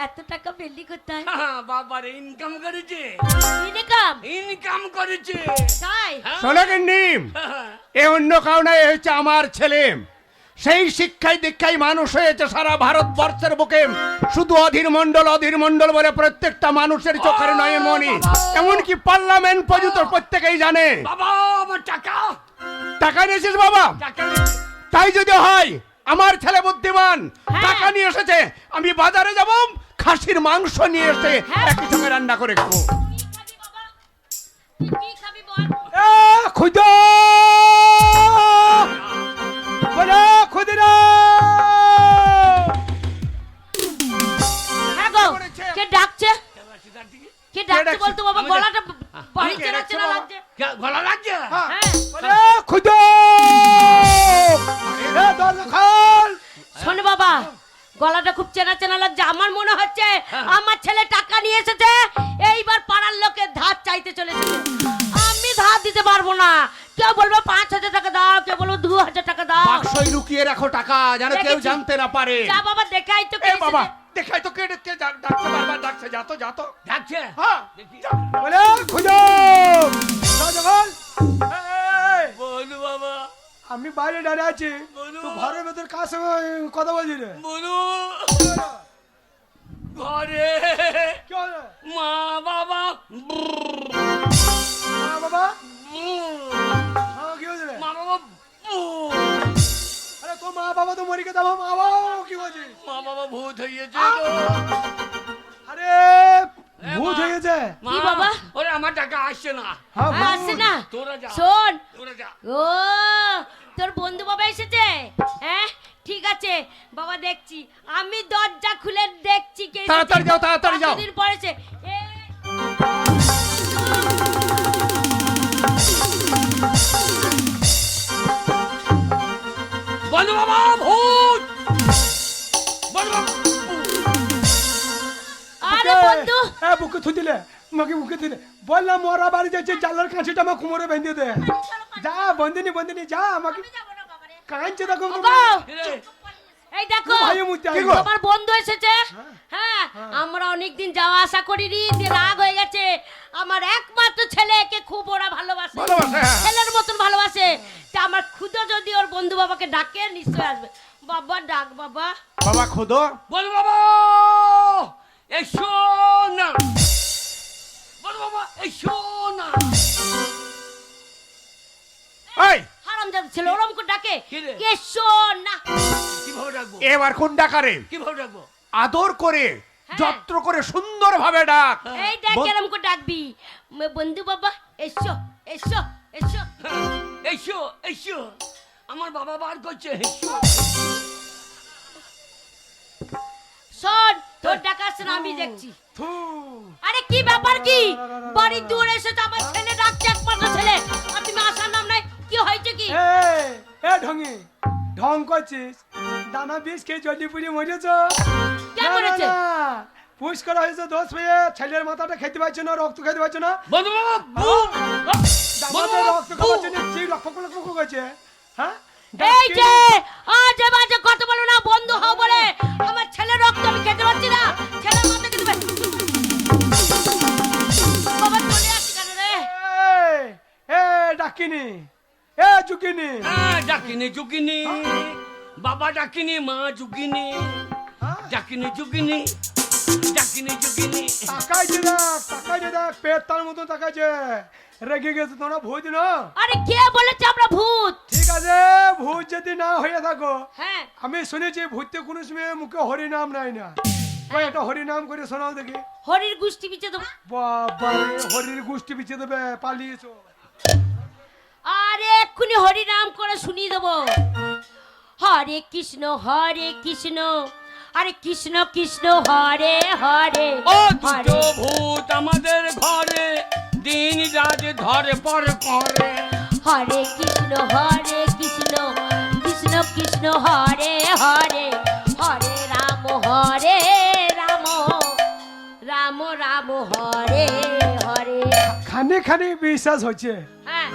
এত টাকা পেলি কোথায়? বাবারে ইনকাম করেছে, ইনকাম করেছে। তাই শোনো গিন্নি, এ অন্য কাউ না, এ হচ্ছে আমার ছেলে। সেই শিক্ষায় দীক্ষায় মানুষ হয়েছে সারা ভারতবর্ষের বুকে। শুধু অধীর মন্ডল বলে প্রত্যেকটা মানুষের চোখের নয়ন মনি, এমনকি পার্লামেন্ট পর্যন্ত প্রত্যেকেই জানে। বাবা আমার টাকা নিয়েছিস বাবা? তাই যদি হয়, আমার ছেলে বুদ্ধিমান, টাকা নিয়ে এসেছে। আমি বাজারে যাব, খাসির মাংস নিয়ে এসে একই সঙ্গে রান্না করে খাবো। কি খাবি বল? খুদা বলে খুদিরা, হ্যাঁ গো, কে ডাকছে? কে ডাকছে বলতো বাবা? গলাটা ভারী চেনা চেনা লাগছে। গলা লাগছে। হ্যাঁ বলে খুদা এ দরজা খোল। শোন বাবা, গলাটা খুব চেনা চেনা লাগছে। আমার মনে হচ্ছে আমার ছেলে টাকা নিয়ে এসেছে, এইবার পাড়ার লোকের ধার চাইতে চলে এসেছে। আমি ধার দিতে পারবো না। কেউ বলবে 5,000 টাকা দাও, কেউ বলবে 2,000 টাকা দাও। বাক্সয় লুকিয়ে রাখো টাকা, যেন কেউ জানতে না পারে। যা বাবা, দেখাই তো এ বাবা, দেখাই তো কে ডাকছে, বারবার ডাকছে। যা তো ডাকছে। হ্যাঁ বলে খুদা দরজা খোল। বলু বাবা, আমি বাইরে দাঁড়িয়ে আছি, তুই ঘরের ভেতর কার সঙ্গে কথা বলছি রে? বলু ঘরে কি হলো? মা বাবা বাবা কি হয়েছে রে? মা বাবা আরে তো মা বাবা তো মরে গেছে, মা বাবা কি বলছিস? মা বাবা ভূত হয়েছে। আরে ভূত হয়ে গেছে? কি বাবা? ওরে আমার টাকা আসছে না। হ্যাঁ আসছে না? তোরা যা, শোন, তোরা যা। ও তোর বন্ধু বাবা এসেছে? হ্যাঁ ঠিক আছে বাবা, দেখছি আমি দরজা খুলে দেখছি কে এসেছে। তাড়াতাড়ি যাও। কতদিন পরেছে? বলু বাবা ভূত, বলু বাবা। আরে বন্ধু, বুকে থু দিলে, মাকে বুকে দিলে। বললাম ওরা বাড়ি যাচ্ছে, জানলার কাঁচিটা আমার কোমরে বেঁধে দে। যা বন্দিনী যা, আমাকে কাঁদছে দেখো। এই দেখো আমার বন্ধু এসেছে। হ্যাঁ আমরা অনেকদিন যাওয়া আসা করিনি, দিয়ে রাগ হয়ে গেছে। আমার একমাত্র ছেলেকে খুব ওরা ভালোবাসে, ছেলের মতন ভালোবাসে। তা আমার খুদো যদি ওর বন্ধু বাবাকে ডাকে নিশ্চয় আসবে। বাবা ডাক বাবা। বাবা খুদো, বলু বাবা এসো না, বলু বাবা এসো না। এই হারামজাদা ছেলে ওরম করে ডাকে, এসো না। কিভাবে ডাকবো? এবার কোন ডাকারে? কিভাবে ডাকবো? আদর করে, যত্র করে, সুন্দর ভাবে ডাক। এই ডাক এরম করে ডাকবি, বন্ধু বাবা এসো এসো এসো এসো এসো। আমার বাবা বার করছে এসো। শোন, তোর ডাকা আসছে না, আমি দেখছি। আরে কি ব্যাপার, কি বাড়ি দূরে এসেছে, আমার ছেলে ডাকছে, একমাত্র ছেলে, আর তুমি আসার নাম নাই। কি হয়েছে কি? এ ঢঙ্গি, ঢং করছিস? দানা বিষ খেয়ে জলদি পুড়িয়ে মরেছ? কে মরেছে? পুষ করা হয়েছে দোষ পেয়ে, ছেলের মাথাটা খেতে পারছো না, রক্ত খেতে পারছো না। বলু বাবা দামাতে রক্ত খাওয়ার জন্য যে লক্ষ্য করছে। হ্যাঁ এই যে আজে বাজে কথা বলো না, বন্ধু হও বলে। আমার ছেলের রক্ত আমি খেতে পারছি না, ছেলের মাথা খেতে পারছি। বাবা চলে আসছি কেন রে? এ ডাকিনি, এ চুকিনি, ডাকিনি চুকিনি, বাবা ডাকিনি, মা চুকিনি, ডাকিনি চুকিনি, ডাকিনি চুকিনি। তাকাইছে দেখ, পেট তার মতো তাকাইছে। রেগে গেছে তোমরা ভূত না? আরে কে বলেছে আমরা ভূত? ঠিক আছে, ভূত যদি না হয়ে থাকো, হ্যাঁ আমি শুনেছি ভূতে কোনো সময় মুখে হরি নাম নাই না। একটা হরি নাম করে শোনাও দেখি। হরির গুষ্টি বিচে দেবো। বাবা হরির গোষ্ঠী পিছিয়ে দেবে, পালিয়েছো। আরে এক্ষুনি হরি নাম করে শুনিয়ে দেবো। হরে কৃষ্ণ আরে কৃষ্ণ কৃষ্ণ হরে হরে। ও দুটো ভূত আমাদের ঘরে, দিন রাত ধরে পর করে। হরে কৃষ্ণ কৃষ্ণ কৃষ্ণ হরে হরে, হরে রাম রাম রাম হরে হরে। খানে খানে বিশ্বাস হচ্ছে। হ্যাঁ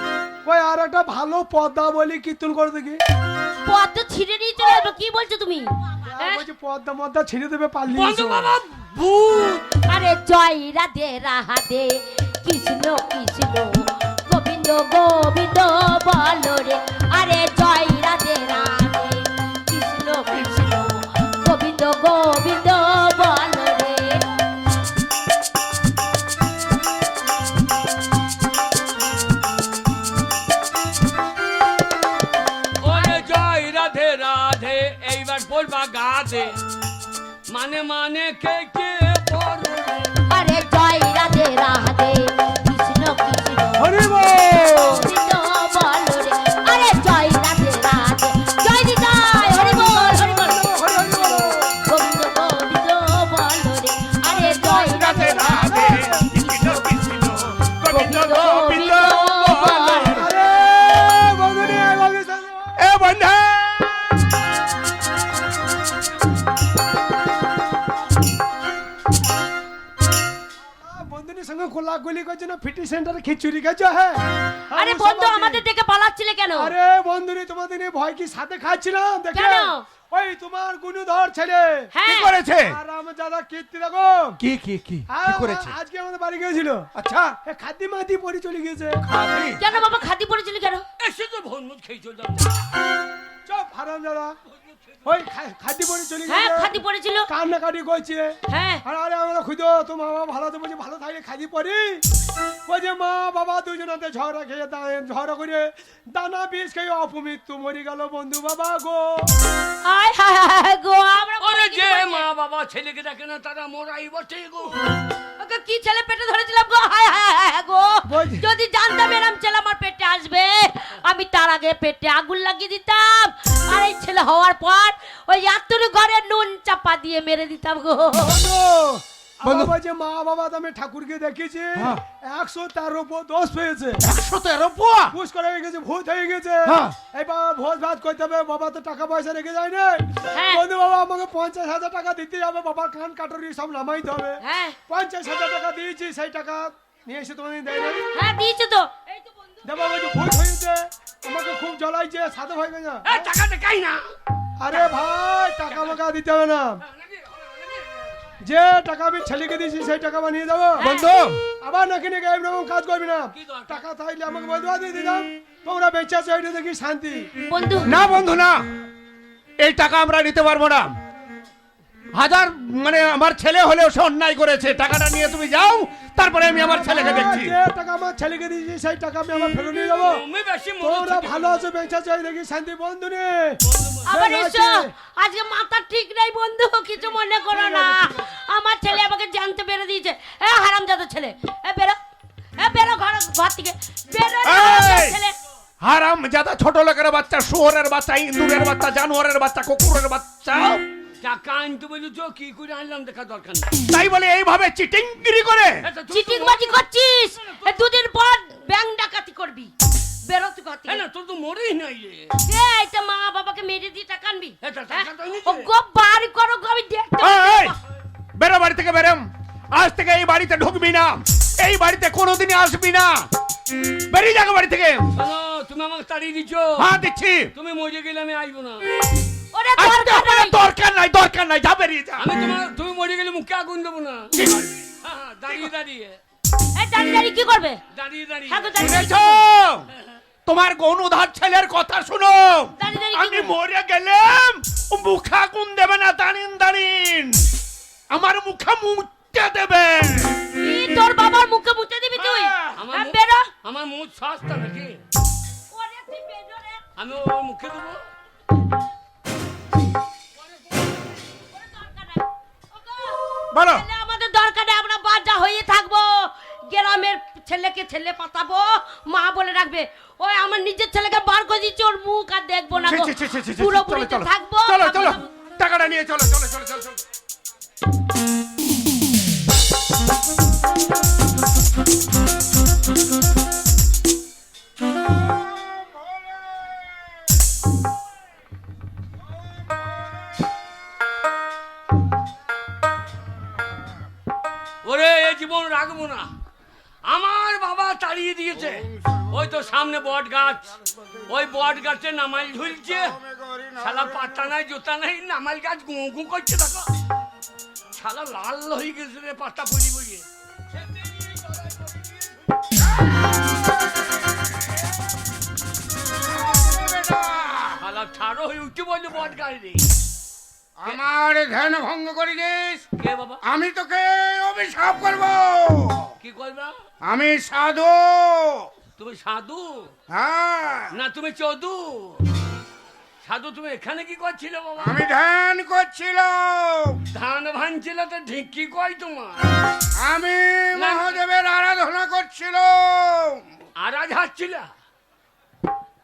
ওই আর একটা ভালো পদ্মা বলি কীর্তন করে দেখি। পদ্ম ছিঁড়ে নিয়ে চলে আসবো, কি বলছো তুমি? হ্যাঁ? বলছি পদ্মা মদ্দা ছিঁড়ে দেবে বন্ধু পালিয়ে বাবা ভূত। আরে জয় রাধে রাধে কৃষ্ণ কৃষ্ণ গোবিন্দ গোবিন্দ বলো রে, আরে জয় রাধে রাধে কৃষ্ণ কৃষ্ণ গোবিন্দ গোবিন্দ বলো রে। ওরে জয় রাধে রাধে এইবার বলবা গাধে, মানে মানে কে কে পড়ো রে। আরে জয় রাধে রাধে কৃষ্ণ কৃষ্ণ হরি বল। গোবিন্দ বলো রে, আরে জয় রাধে রাধে জয় দিদাই হরি বল হরি বল হরি হরি বল। গোবিন্দ গোবিন্দ বলো রে, আরে জয় রাধে রাধে কৃষ্ণ কৃষ্ণ গোবিন্দ গোবিন্দ গোবিন্দ বলো রে। আরে বন্ধুনি আয় বাবু সাথে। এ বন্ধু বন্ধুনির সঙ্গে গোলাগুলি করছো না ফিটি সেন্টারে খিচুড়ি খাচ্ছো? হ্যাঁ আরে বন্ধু আমাদের দেখে পালাচ্ছিলে কেন? আরে বন্ধুনি তোমাদের নিয়ে ভয় কি সাথে খাচ্ছিলাম দেখে। কেন? ওই তোমার গুণধর ছেলে কি হ্যাঁ করেছে? আর আমার দাদা কীর্তি দেখো। কি কি কি কি করেছে? আজকে আমাদের বাড়ি গিয়েছিল। আচ্ছা এ খাদ্য মাটি পরে চলে গিয়েছে। খাবি? কেন বাবা খাদি পড়েছিল কেন? এসে তো ভনমুট খেয়ে চললাম। চপ হারাম দাদা ওই খাদ্য পরে চলে হ্যাঁ গিয়েছে। খাদি পড়েছিল। কান্নাকাটি করছে। হ্যাঁ আর আরে আমরা খুঁজো তো মা বাবা ভালো তো বলছি ভালো থাকলে খাদি পরি। ওই যে মা বাবা দুজনাতে ঝগড়া খেয়ে ঝগড়া করে দানা বিষ খেয়ে অপমৃত্যু মরে গেল বন্ধু বাবা গো। আয় হায় হায় গো আমরা ওরে যে বলেছি, মা বাবা ছেলেকে দেখে না তারা মোরাই বটে গো। ওকে কি ছেলে পেটে ধরেছিলাম গো হায় হায় হায় গো। বলছি। যদি জানতাম এরম ছেলে আমার পেটে আসবে আমি তার আগে পেটে আগুন লাগিয়ে দিতাম, আর এই ছেলে হওয়ার পর ওই এতটুকু ঘরে নুন চাপা দিয়ে মেরে দিতাম গো। বন্ধু বন্ধু। বাবা যে মা বাবা আমি ঠাকুরকে দেখেছি হ্যাঁ। 113 দোষ পেয়েছে। 113 পোয়া? পুষ করে হয়ে গেছে ভূত হয়ে গেছে। হ্যাঁ। এবার ভোজ ভাত করতে হবে বাবা তো টাকা পয়সা রেখে যায় না। হ্যাঁ। বন্ধু বাবা আমাকে 50,000 টাকা দিতে হবে বাবার কান কাটরি সব নামাইতে হবে। হ্যাঁ 50,000 টাকা দিয়েছি সেই টাকা নিয়ে এসে তোমাদের দেয় না। হ্যাঁ দিয়েছে তো। এই তো বন্ধু দেবা বলছি ভূত হয়েছে আমাকে খুব জ্বলাইছে সাথে ভয় গেছে। এই টাকা দেখাই না। আরে ভাই টাকা মাকা দিতে হবে না, যে টাকা আমি ছেলেকে দিয়েছি সেই টাকা বানিয়ে দেবো। বন্ধু আবার নাকি নাকি এরকম কাজ করবি না। কি দরকার? টাকা থাকলে আমাকে বলতে দিয়ে দিলাম তোমরা বেঁচে আছো এটা দেখি শান্তি। বন্ধু না বন্ধু না, এই টাকা আমরা নিতে পারবো না। হাজার মানে আমার ছেলে হলেও সে অন্যায় করেছে, টাকাটা নিয়ে তুমি যাও, তারপরে আমি আমার ছেলেকে দেখছি। যে টাকা আমার ছেলেকে দিয়েছি সেই টাকা আমি আমার ফেরত নিয়ে যাবো। তুমি বেশি তোমরা ভালো আছো বেঁচে আছো এই দেখি শান্তি বন্ধু রে। আবার ঠিক এসো, আছে। আজকে মাথা ঠিক নেই বন্ধু, কিছু মনে করো না। আমার ছেলে আমাকে জানতে বেরো দিয়েছে। এ হারামজাদা ছেলে, এ বেরো, এ বেরো ঘর থেকে বেরো না, এই! ছেলে। হারাম যাদা ছোট লোকের বাচ্চা, শুয়োরের বাচ্চা, ইঁদুরের বাচ্চা, জানোয়ারের বাচ্চা, কুকুরের বাচ্চা, টাকা আনতে বলি তো কি করে আনলাম দেখা দরকার নেই। তাই বলে এইভাবে চিটিংগিরি করে? এটা তুই চিটিং তো বাজি করছিস, এ দুদিন পর ব্যাংক ডাকাতি করবি। বেরো তুই ঘর থেকে। হ্যাঁ না তোর তো মরেই নাই রে। এ, এটা মা বাবাকে মেরে দিয়ে টাকা আনবি। এটা টাকা হ্যাঁ? তো নিচে। ও গো বাড়ি করো গো, আমি দেখতে এই, এই, পাচ্ছি। বেরো বাড়ি থেকে বেরোম। আজ থেকে এই বাড়িতে ঢুকবি না, এই বাড়িতে কোনোদিনই আসবি না। বেরিয়ে যাবে বাড়ি থেকে। শোনো, তুমি আমাকে তাড়িয়ে দিচ্ছ। হ্যাঁ দিচ্ছি। তুমি মরে গেলে আমি আসবো না। ওরে আসতে দরকার হবে না, নাই। দরকার নাই, দরকার নাই, যা বেরিয়ে যা। আমি তুমি মরে গেলে মুখে আগুন দেবো না। হ্যাঁ, দাঁড়িয়ে দাঁড়িয়ে এই দাঁড়িয়ে দাঁড়িয়ে কি করবে? দাঁড়িয়ে দাঁড়িয়ে হ্যাঁ গো, দাঁড়িয়ে দাঁড়িয়ে শুনেছো? তোমার গৌনধার ছেলের কথা শুনো। দাঁড়িয়ে দাঁড়িয়ে কি আমি করবে? মরে গেলাম ও মুখে আগুন দেবে না, দাঁড়িন দাঁড়িন আমার মুখে মুছতে দেবে। কি তোর বাবার মুখে মুছে দিবি তুই? আমার হ্যাঁ, মুখ- বেরো। আমার মুখ সস্তা নাকি? ওরে তুই বেরো রে। আমি ওর মুখে দেবো। ওরে দরকার নাই। ওগো, বলো। ছেলে আমাদের দরকার নেই, আমরা বাজা হয়ে থাকবো। গ্রামের ছেলেকে ছেলে পাতাবো, মা বলে রাখবে। ওই আমার নিজের ছেলেকে বার করে দিচ্ছি, ওর মুখ আর দেখবো না ছি, গো। ছি, ছি, ছি, ছি, ছি, পুরো চলো, পুরিতে চলো, থাকবো। চলো, চলো, থাকবো। টাকাটা নিয়ে চলো, চলো, চলো, চলো, চলো। ওরে এই জীবন রাখবো না। আমার বাবা তাড়িয়ে দিয়েছে। ওই তো সামনে বট গাছ, ওই বট গাছে নামাই ঝুলছে। শালা পাতা নাই জুতা নাই নামাল গাছ গু গু করছে দেখো শালা লাল হয়ে গেছে রে পাতা পড়ি বইয়ে শালা ছাড়ো হয়ে উঠে বললো বট গাড়ি রে আমার ধ্যান ভঙ্গ করিস। কে বাবা আমি তোকে অভিশাপ করব। কি করবা আমি সাধু। তুমি সাধু হ্যাঁ, না তুমি চোদু সাধু তুমি এখানে কি করছিলে বাবা আমি ধ্যান করছিলাম। ধান ভাঙছিল তো ঠিক কি কয় তোমার আমি মহাদেবের আরাধনা করছিলাম। আরাজ হাচ্ছিল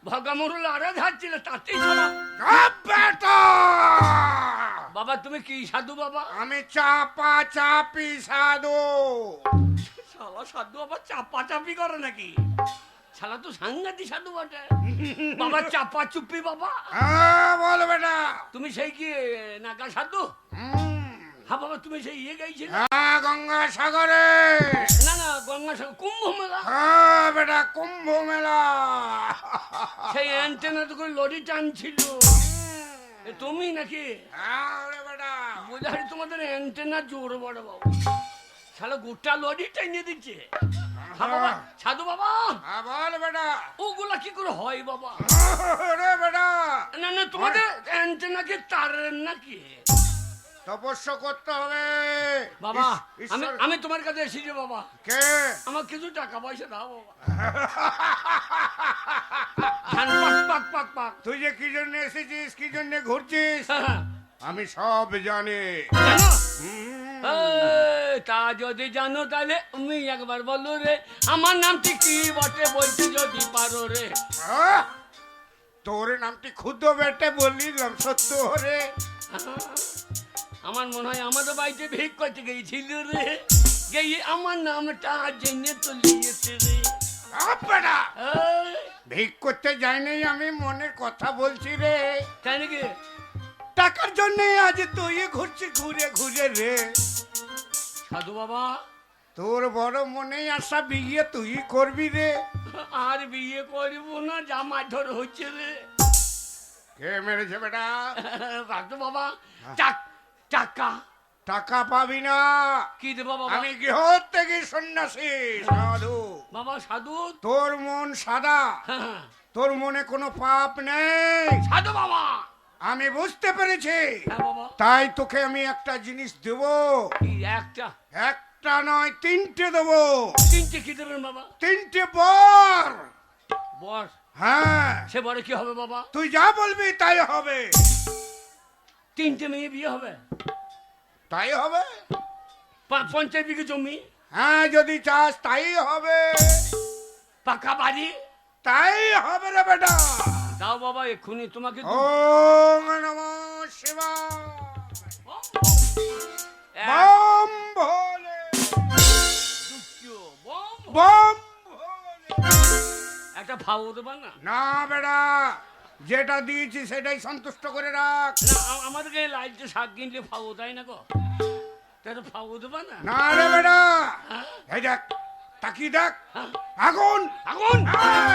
ভগমরুল আরাজ হাচ্ছিল তাতেই ছাড়া বেটা, বাবা তুমি কি সাধু বাবা আমি চাপা চাপি সাধু। শালা সাধু আবার চাপা চাপি করে নাকি শালা তো সাংঘাতিক সাধু বটে বাবা চাপা চুপি বাবা হ্যাঁ বল বেটা। তুমি সেই কি নাকা সাধু হুম, হ্যাঁ বাবা তুমি সেই ইয়ে গাইছিলে হ্যাঁ গঙ্গা সাগরে। না না গঙ্গা সাগর কুম্ভ মেলা হ্যাঁ বেটা, কুম্ভ মেলা। সেই অ্যান্টেনা তো করে লরি টানছিল এ তুমি নাকি হ্যাঁ রে বেটা। বোঝাই তোমাদের অ্যান্টেনা জোর বড় বাবু শালা গোটা লরি টেনে দিচ্ছে হ্যাঁ বাবা সাধু বাবা হ্যাঁ বল বেটা। ওগুলা কি করে হয় বাবা রে বেটা, না না তোমাদের অ্যান্টেনা কি তারের নাকি তপস্যা করতে হবে বাবা আমি ঈশ্বর। আমি তোমার কাছে এসেছি বাবা কে? আমার কিছু টাকা পয়সা দাও বাবা ধান পাক পাক পাক পাক তুই যে কি জন্য এসেছিস, কি জন্য ঘুরছিস, হ্যাঁ, আমি সব জানি। জানো হুম, এই, তা যদি জানো তাহলে তুমি একবার বলো রে আমার নামটি কি বটে বলতে যদি পারো রে আহ, তোর নামটি ক্ষুদ্র বেটে বললিলাম সত্য রে। আমার মনে হয় আমাদের বাড়িতে ভিক করতে গেছিল রে গিয়ে আমার নামটা জেনে তো লিয়েছে রে বেটা, এই, ভিক করতে যাইনি, আমি মনের কথা বলছি রে। তাই নাকি টাকার জন্য আজ তুই ঘুরছি ঘুরে ঘুরে রে। সাধু বাবা তোর বড় মনে আসা বিয়ে তুই করবি রে। আর বিয়ে করব না জামা ধর হচ্ছে রে কে মেরেছে বেটা? সাধু বাবা টাকা টাকা পাবি না। কি দেবো বাবা আমি গৃহ থেকে সন্ন্যাসী সাধু। বাবা সাধু তোর মন সাদা, হ্যাঁ, তোর মনে কোনো পাপ নেই, সাধু বাবা আমি বুঝতে পেরেছি। হ্যাঁ বাবা তাই তোকে আমি একটা জিনিস দেব। কি একটা একটা নয়, তিনটে দেবো। তিনটে কি দেবেন বাবা তিনটে বর। বর হ্যাঁ, সে বরে কি হবে বাবা তুই যা বলবি তাই হবে। তিনটে মেয়ে বিয়ে হবে তাই হবে। 50 বিঘে জমি হ্যাঁ, যদি চাস তাই হবে। পাকা বাড়ি তাই হবে রে বেটা। দাও বাবা এক্ষুনি তোমাকে ওম নমঃ শিবায়। এক, বম ভোলে, দুটো, বম। বম ভোলে। একটা ভাও দেবা না না বেটা, যেটা দিয়েছি সেটাই সন্তুষ্ট করে রাখ। না আমাদেরকে লাইটে শাক কিনলে ফাও তাই না গো তাই তো ফাও দেবা না না রে বেটা, হ্যাঁ? এই দেখ, তাকিয়ে দেখ, হ্যাঁ? আগুন আগুন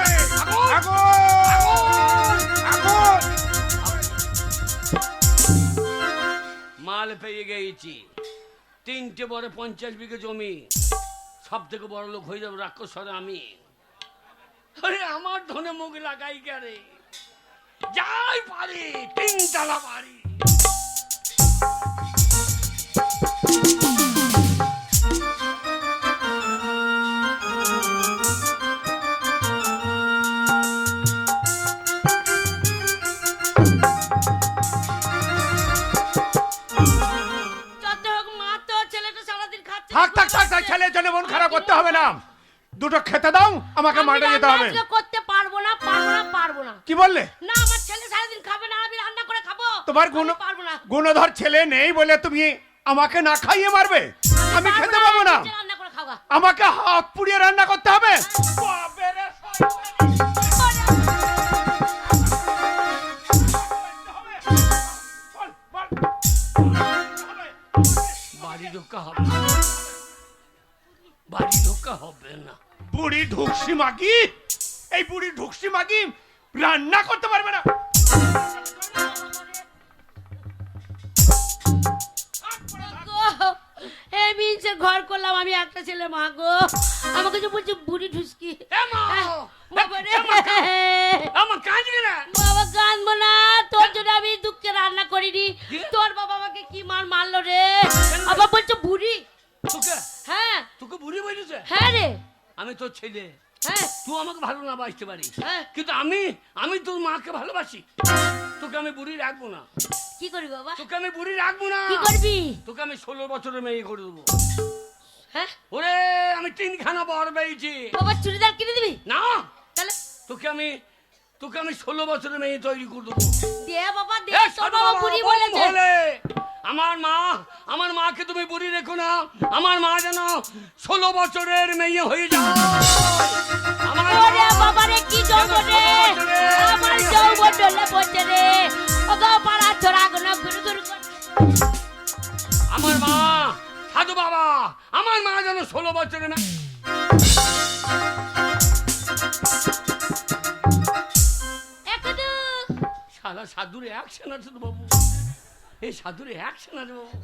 এই, আগুন! আগুন আগুন। মাল পেয়ে গেছি তিনটে বড় 50 বিঘে জমি সব থেকে বড় লোক হয়ে যাবো রাক্ষস আমি আরে আমার ধনে মুখ লাগাই গেলে যাই পারি 3 তলা বাড়ি যত হোক মা তো ছেলেটা সারাদিন খাচ্ছে থাক থাক থাক থাক, ছেলের জন্য মন খারাপ করতে হবে না। দুটো খেতে দাও, আমাকে আমি মাঠে যেতে রান্না হবে। আজকে করতে পারবো না কি বললে? না আমার ছেলে সারাদিন খাবে না আমি রান্না করে খাবো তোমার আমি পারবো না গুণধর ছেলে নেই বলে তুমি আমাকে না খাইয়ে মারবে? আমি খেতে পাবো না। নিজে রান্না করে খাওয়া আমাকে হাত পুড়িয়ে রান্না করতে হবে। বাড়ি ঢোকা হবে না বাড়ি ঢোকা হবে না বুড়ি ঢুকসি মাগি, এই বুড়ি ঢুকসি মাগি রান্না করতে পারবে না। ঘর করলাম আমি একটা ছেলে, মা গো আমাকে যে বলছে বুড়ি ঢুসকি। বাবা কাঁদবো না, তোর জন্য আমি দুঃখে রান্না করিনি। তোর বাবা আমাকে কি মারলো রে, আবার বলছে বুড়ি। হ্যাঁ তোকে বুড়ি বলেছে? হ্যাঁ রে, আমি তোর ছেলে, হ্যাঁ তুই আমাকে ভালো না বাসতে পারিস, হ্যাঁ। কিন্তু আমি তোর মাকে ভালোবাসি। তোকে আমি বুড়ি রাখবো না। কি করবি বাবা? তোকে আমি বুড়ি রাখবো না। কি করবি? তোকে আমি 16 বছরের মেয়ে করে দেবো। হ্যাঁ ওরে আমি 3খানা বর পেয়েছি। বাবা চুড়িদার কিনে দিবি? না, তাহলে তোকে আমি 16 বছরের মেয়ে তৈরি করে দেবো। দে বাবা দে, এ, তোর শোনো বাবা বাবা, বুড়ি বোন বলেছে। বলে, আমার মাকে তুমি বুড়ি রেখো না। আমার মা যেন 16 বছরের মেয়ে হয়ে যায়। ওরে বাবা রে, কি যৌবন রে, আমার যৌবন ডলে বসে রে। ওগো পাড়া চড়া গুলো গুরু গুরু করছে। আমার মা সাধু বাবা, আমার মা যেন 16 বছরের মেয়ে। একদু শালা সাধুরে অ্যাকশন আছে তো বাবু, এই সাধুরে অ্যাকশন আছে বাবু।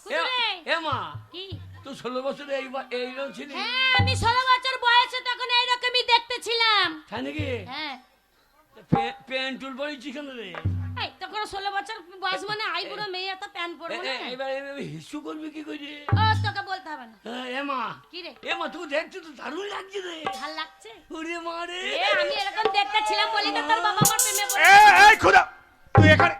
কুদুরে এ মা, কি? তুই 16 বছরে এইরকম ছিলি? হ্যাঁ আমি 16 বছর বয়সে তখন এইরকমই দেখতে ছিলাম। তাই নাকি? হ্যাঁ প্যান্ট টুল পরেছি কেন রে? এই তখন 16 বছর বয়স মানে আইবুড়ো মেয়ে তো প্যান্ট পরবো না। এবার হিসু করবি কি করে? ও তোকে বলতে হবে না। এ মা, কি রে এ মা তুই দেখতে তো দারুণ লাগছে রে। ভাল লাগছে? ওরে মা রে, এ আমি এরকম দেখতে ছিলাম বলি না তোর বাবা আমার প্রেমে পড়ে। এই খোদা, তুই এখানে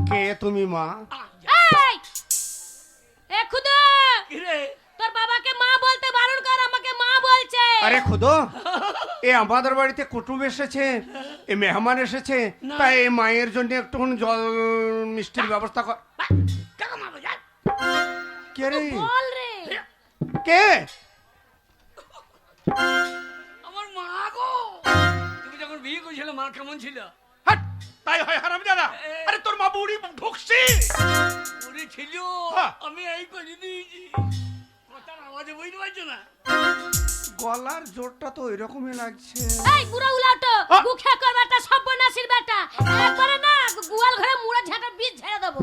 কে? তুমি মা? এই এ খুদা, কি রে? তোর বাবাকে মা বলতে বারণ কর, আমাকে মা বলছে। আরে খুদো, এ আমাদের বাড়িতে কুটুম এসেছে, এ মেহমান এসেছে, তাই এই মায়ের জন্য একটু জল মিষ্টির ব্যবস্থা কর। টাকা মা বাজা। কে রে? বল রে। কে? আমার মা গো, তুমি যখন বিয়ে করেছিলে মা কেমন ছিল? হাট, তাই হয় হারামজাদা। আরে তোর মা বুড়ি ঢুকছে। বুড়ি ছিল, হ্যাঁ। আমি এই করে দিয়েছি। কথার আওয়াজে বুঝতে পারছো না? গলার জোরটা তো এরকমই লাগছে। এই বুড়া উলাটো, হ্যাঁ। গুখে কর বেটা, সর্বনাশীর বেটা। একবারে না গোয়াল ঘরে মুড়া ঝাঁটার বীজ ঝেড়ে দেবো।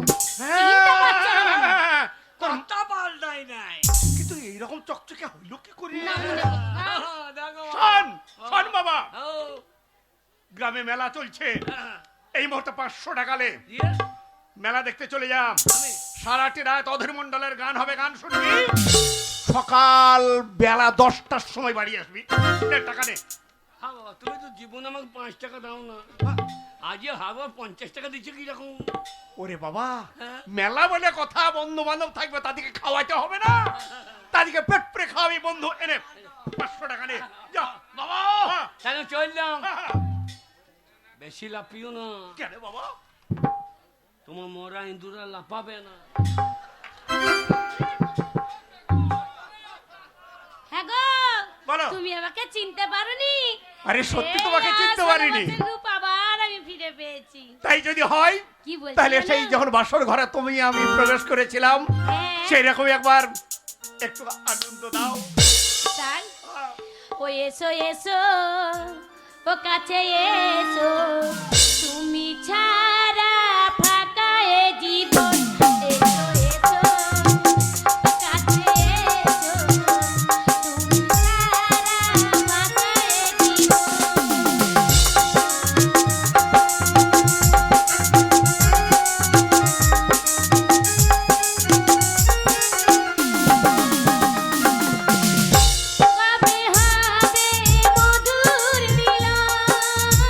চিন্তা করছো না? হ্যাঁ, তোর কথা পাল্টাই নাই। কিন্তু এইরকম চকচকে হইল কি করে? না মনে কর, হ্যাঁ? দেখো শোন, শোন বাবা, ও, গ্রামে মেলা চলছে, হ্যাঁ, এই মুহূর্তে 500 টাকা লে দিয়ে মেলা দেখতে চলে যাম। আমি সারাটি রাত অধীর মন্ডলের গান হবে, গান শুনবি, সকাল বেলা 10টার সময় বাড়ি আসবি। নে, টাকা নে। হ্যাঁ বাবা, তুমি তো জীবনে আমাকে 5 টাকা দাও না, আজকে হাবা 50 টাকা দিচ্ছে কি রকম? ওরে বাবা, হ্যাঁ। মেলা বলে কথা, বন্ধু বান্ধব থাকবে, তাদেরকে খাওয়াইতে হবে না? তাদেরকে পেট পেরে খাওয়াবি। বন্ধু এনে 500 টাকা নে, যা বাবা হ্যাঁ। তাহলে চললাম। হ্যাঁ। বেশি লাফিও না, কেন বাবা? তোমার মরা ইন্দুরা লাফাবে না। হ্যাঁ গো, বলো। তুমি আমাকে চিনতে পারোনি? আরে সত্যি তোমাকে চিনতে পারিনি। রূপ আবার আমি ফিরে পেয়েছি। তাই যদি হয় কি বলছিস? তাহলে সেই যখন বাসর ঘরে তুমি আমি প্রবেশ করেছিলাম, সেই রকমই একবার একটু আনন্দ দাও। তাই ও এসো এসো, ও কাছে এসো, তুমি ছাড়া ফাঁকা এ জীবন। এসো এসো, ও কাছে এসো, তুমি ছাড়া ফাঁকা এ কবে হবে মধুর মিলন,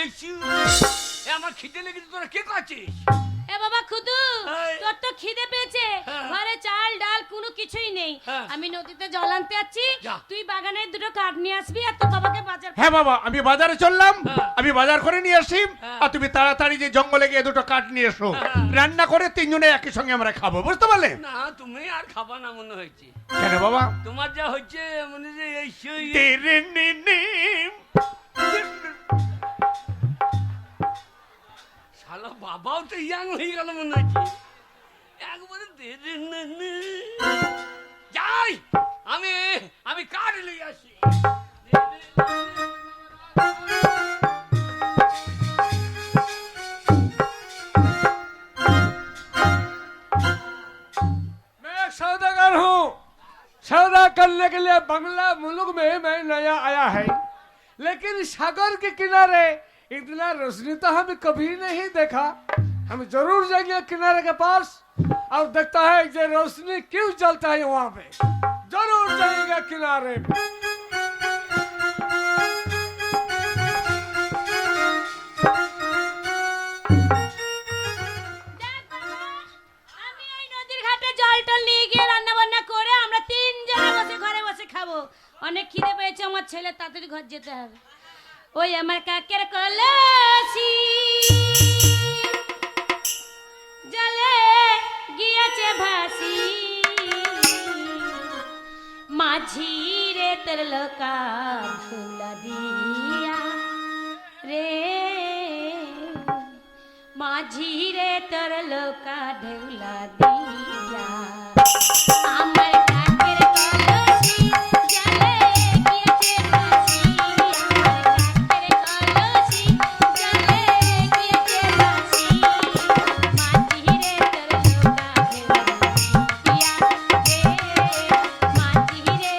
এসছি আমার খিদে লেগেছে, তোরা কে করছিস? এ বাবা খুদু, এই। তোর তো খিদে পেয়েছে, হ্যাঁ। ঘরে চাল ডাল কোনো কিছুই নেই। হ্যাঁ। আমি নদীতে জল আনতে যাচ্ছি, যা। তুই বাগানের দুটো কাঠ নিয়ে আসবি আর তোর বাবাকে বাজার হ্যাঁ বাবা, আমি বাজারে চললাম, হ্যাঁ। আমি বাজার করে নিয়ে আসি, হ্যাঁ। আর তুমি তাড়াতাড়ি যে জঙ্গলে গিয়ে দুটো কাঠ নিয়ে এসো, হ্যাঁ। রান্না করে তিনজনে একই সঙ্গে আমরা খাবো, বুঝতে পারলে? না তুমি আর খাবা না মনে হয়েছে, কেন বাবা? তোমার যা হচ্ছে মনে যে এই সেই তেরে নিনিম। শালা বাবাও তো ইয়াং হয়ে গেল মনে হচ্ছে একবারে যাই আমি আমি কাঠ নিয়ে আসি। मैं एक सौदागर हूँ, सौदा करने के लिए बंगला मुल्क में मैं नया आया है, लेकिन सागर के किनारे इतना रोशनी तो हम कभी नहीं देखा। हम जरूर जाएंगे किनारे के पास और देखता है कि रोशनी क्यों जलता है वहाँ पे, जरूर जाएंगे किनारे पे। দেখ বাবা, আমি এই নদীর ঘাটে জল টল নিয়ে গিয়ে রান্না বান্না করে আমরা তিনজনে বসে ঘরে বসে খাবো। অনেক খিদে পেয়েছে আমার ছেলে, তাড়াতাড়ি ঘর যেতে হবে। ওই আমার কাকের কলসি জলে গিয়েছে ভাসি, মাঝি রে তোর লোকা ধুলা দিয়া রে, মাঝি রে তোর লোকা ঢেউলা দিয়া। আমার কাকের কলসি জলে গিয়েছে ভাসি, আমার কাকের কলসি জলে গিয়েছে ভাসি, মাঝি রে তোর লোকা ঢেউলা দিয়া রে, মাঝি রে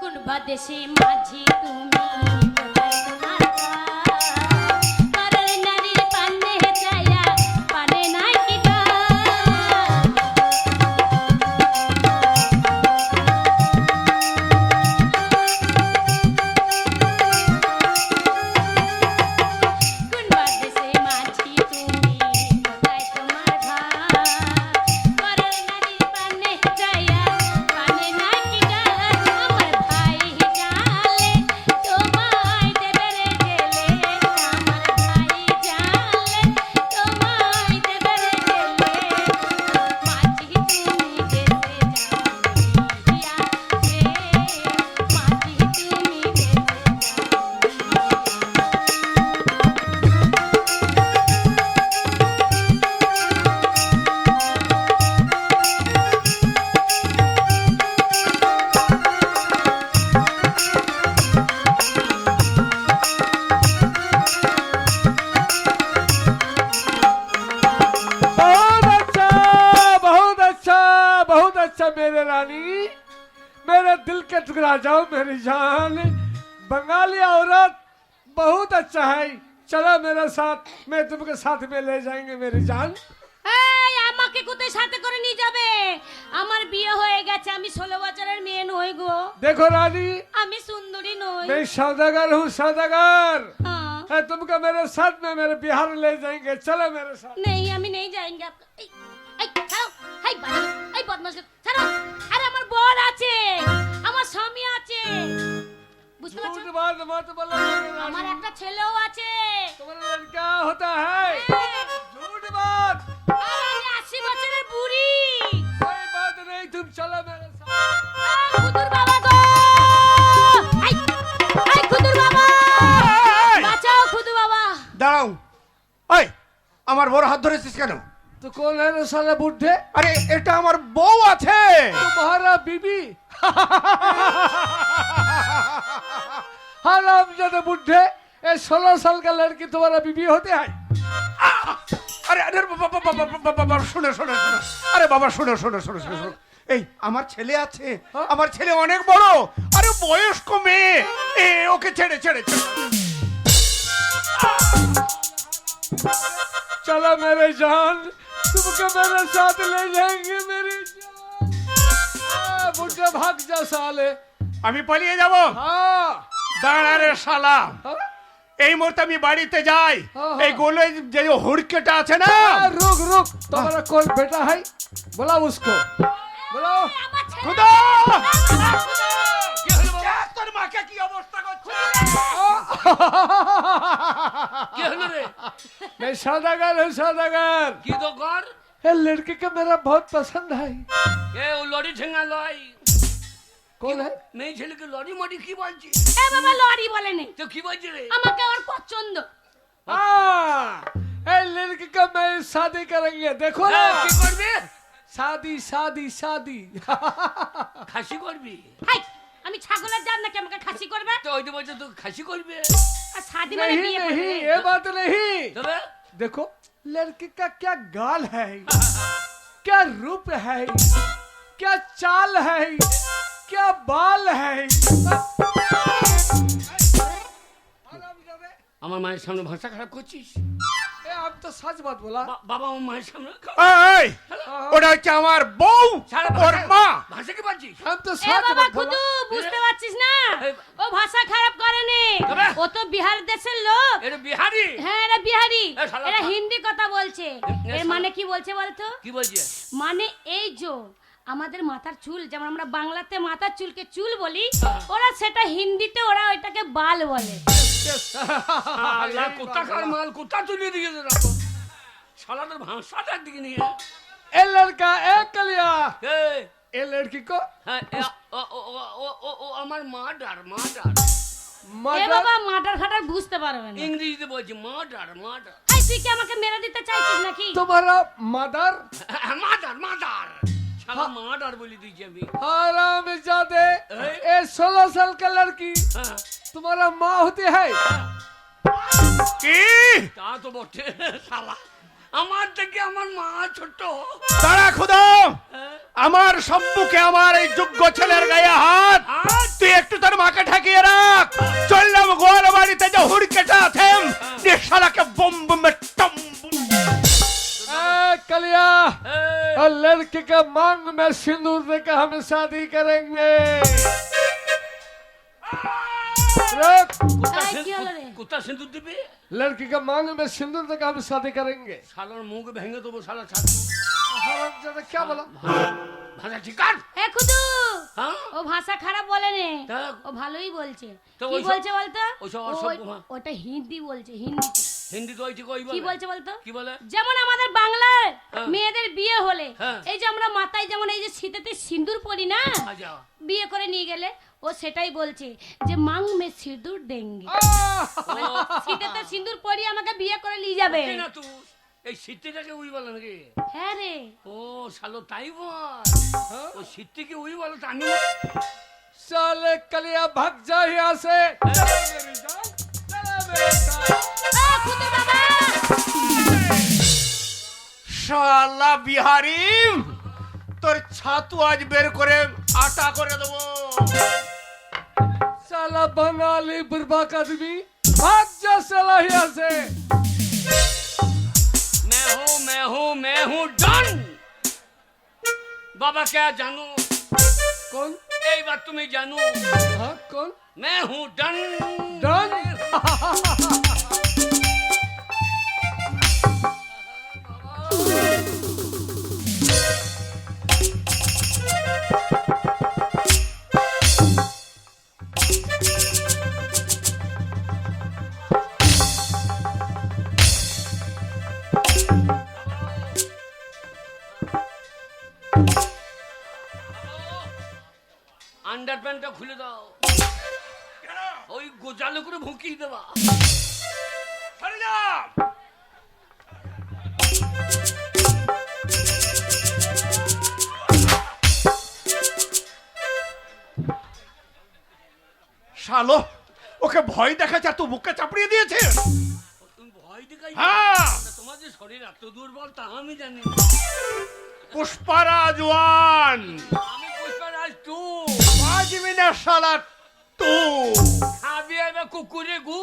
তোর দেশে মাঝি তুমি কোথায় তোমার ঘর? পরের নারীর পানে চাইয়া পানে নাই কি ঘর? কোন বাদেশে মাঝি তুমি কোথায় তোমার ঘর? পরের নারীর পানে চাইয়া পানে নাই কি ঘর? আমার ভাই জালে তোমায় দেবে রে গেলে, আমার ভাই জালে তোমায় দেবে রে গেলে, মাঝি তুমি দেশে যাইয়া রে, মাঝি তুমি দেশে যাইয়া। बहुत अच्छा, बहुत अच्छा मेरे रानी, मेरे दिल के टुकड़ा जाओ मेरी जान। बंगाली औरत बहुत अच्छा है, चलो मेरे साथ, मैं तुमके साथ में ले जाएंगे मेरी जान। এই আমাকে কোথায় সাথে করে নিয়ে যাবে? আমার বিয়ে হয়ে গেছে, আমি 16 বছরের মেয়ে নই গো, देखो रानी, আমি সুন্দরী নই। मैं सौदागर हूँ, सौदागर हाँ, है, तुमको मेरे साथ में मेरे बिहार ले जाएंगे, चलो मेरे साथ। नहीं আমি नहीं जाएंगे आपका। এই ছাড়ো, এই বাড়ি, এই বদমাশ ছাড়ো। আরে আমার বর আছে, আমার স্বামী আছে, বুঝতে পারছো? झूठ बात मत बोलो मेरी আমার रानी, একটা ছেলেও আছে। तुम्हारा लड़का होता है, झूठ बात, আর আমি 80 বছরের বুড়ি। कोई बात नहीं, तुम चलो मेरे साथ। খুদুর বাবা গো, এই এই খুদুর বাবা, বাঁচাও খুদু বাবা। দাঁড়াও, ওই আমার বড় হাত ধরেছিস কেন? तो कौन है रे साला बुढ़े? আরে এটা আমার বউ আছে। तुम्हारा बीबी? हराम जादे बुढ़े, ये 16 साल का लड़की तुम्हारा बीबी होते हैं? আরে আরে বাবা শোনো শোনো শোনো, আরে বাবা শোনো শোনো শোনো শোনো শোনো। এই আমার ছেলে আছে, আমার ছেলে অনেক বড়, আরে বয়স্ক মেয়ে, ওকে ছেড়ে ছেড়ে ছেড়ে। चलो मेरे जान, तुमको मेरे साथ ले जाएंगे मेरी जान। मुझे भाग जा साले। আমি পালিয়ে যাব? हाँ দাঁড়া রে শালা, हाँ, এই মুহূর্তে আমি বাড়িতে যাই। হ্যাঁ। এই গোলে যে হুড়কেটা আছে না, रुक रुक, तुम्हारा कौन बेटा है? बुलाओ उसको, बुलाओ। আমার ছেলে খুদা! কি হলো বাবা? তোর মাকে কি অবস্থা করছে? কি হলো রে? मैं सौदागर हूँ, सौदागर। কি তো কর? ये लड़की का मेरा बहुत पसंद है। এ ও লরি ঠেঙ্গা লয়। कौन है? মেয়ে ছেলেকে লরি মরি কি বলছিস? এ বাবা লরি বলেনি, তো কি বলছিস রে? আমাকে ওর পছন্দ। हाँ, ये लड़की का मैं शादी करेंगे, देखो ना। হ্যাঁ, কি করবি? शादी शादी शादी। খাসি করবি? হাই, আমি ছাগলের জাত নাকি আমাকে খাসি করবে? তো ওই তো বলছে তুই খাসি করবি। আর শাদি মানে नहीं বিয়ে नहीं, করবে। ये बात नहीं। তবে देखो लड़की का क्या गाल है, क्या रूप है, क्या चाल है, क्या बाल है। আমার মায়ের সামনে ভাষা খারাপ করছিস? ए, अब तो सच बात बोला। বাবা আমার মায়ের সামনে এই, ওটা হচ্ছে আমার বউ, সারা ওর মা। ভাষা কি বলছিস? हम तो এ सच বাবা बात খুদু, बोला। বুঝতে পারছিস না? এই- ও ভাষা খারাপ করেনি, তবে? ও তো বিহার দেশের লোক। এটা বিহারি। হ্যাঁ, এরা বিহারি, এ শালা এরা খা- হিন্দি কথা বলছে। এর শালা- মানে কি বলছে বলতো? কি বলছে? মানে এই যে আমাদের মাথার চুল, যেমন আমরা বাংলাতে মাথার চুলকে চুল বলি, ওরা সেটা হিন্দিতে ওরা ওইটাকে বাল বলে। আল্লাহ কোথাকার মাল কোথা তুলে দিয়েছে দেখো। শালাদের ভাষাটা দিকে নিয়ে। ए लड़का ए कलिया, এই, ए लड़की को হ্যাঁ, ও আমার মার্ডার। এ मदर। বাবা মাটার খাটার বুঝতে পারবে না। ইংরেজিতে বলছি মার্ডার। এই তুই কি আমাকে মেরে দিতে চাইছিস নাকি? तुम्हारा मदर মার্ডার শালা মার্ডার বলে দিয়েছি আমি। आराम जादे, ए 16 साल का लड़की হ্যাঁ, तुम्हारा माँ होती है। কি? তা তো বটে শালা। আমার থেকে আমার মা ছোট। দাঁড়া খুদা, হ্যাঁ, আমার সম্মুখে আমার এই যোগ্য ছেলের গায়ে হাত। আর তুই একটু তোর মাকে ঠাকিয়ে রাখ। চললাম গোয়াল বাড়িতে যে হুড়কেটা আছে, যে শালাকে বম্ব মেটম। ए कलिया, এই, और लड़की के मांग में सिंदूर देकर हम शादी करेंगे। रुक, কোথা এই, কি হলো রে? কোথা সিঁদুর দিবি? लड़की के मांग में सिंदूर देकर हम शादी करेंगे। শালার মুখ ভেঙে দেবো শালা ছাড়। हरामजादा क्या बोला? ভাষা ঠিক কাট। এ খুদু, হ্যাঁ, ও ভাষা খারাপ বলেনি, তা? ও ভালোই বলছে। তো কি ওইসব- বলছে বলতো? ওইসব ও অসভ্য, ওই- হ্যাঁ। ওটা হিন্দি বলছে, হিন্দিতে। হিন্দি তো হয়েছে কই কি বলে? বলছে বলতো? কি বলে? যেমন আমাদের বাংলার হ্যাঁ। মেয়েদের বিয়ে হলে হ্যাঁ। এই যে আমরা মাথায় যেমন এই যে শীতেতে সিঁদুর পরি না, আচ্ছা, বিয়ে করে নিয়ে গেলে ও সেটাই বলছে যে মাং মে সিঁদুর দেঙ্গে। শীতেতে সিঁদুর পরি আমাকে বিয়ে করে নিয়ে যাবে। কি না তুই এই সিটটিটাকে উই বলে নাকি? হ্যাঁ রে, ও শালো তাই বল। ও সিটটিকে উই বলে তো আমি। साले कलिया भाग जा यहाँ से। चलो मेरी जान, चलो मेरे साथ। ও খুদু বাবা, শালা বিহারি, তোর ছাতু আজ বের করে আটা করে দেবো। साला बंगाली बुर्बाक आदमी, भाग जा साला यहाँ से। मैं हूँ डन। बाबा क्या जानू? कौन? এই বাত তুমি জানো? हाँ कौन? मैं हूँ डन। डन? আন্ডার প্যান্টটা খুলে দাও। ওই গোজালে করে ভুকিয়ে দেবা। সরে যা। শালো, ওকে ভয় দেখাচ্ছে আর তুই বুকে চাপড়িয়ে দিয়েছে। তুমি ভয় দেখাই হ্যাঁ তোমার যে শরীর এত দুর্বল তা আমি জানি পুষ্পারাজ 1 আমি পুষ্পরাজ 2 5 মিনিট শালা 2 খাবি এবার কুকুরে গু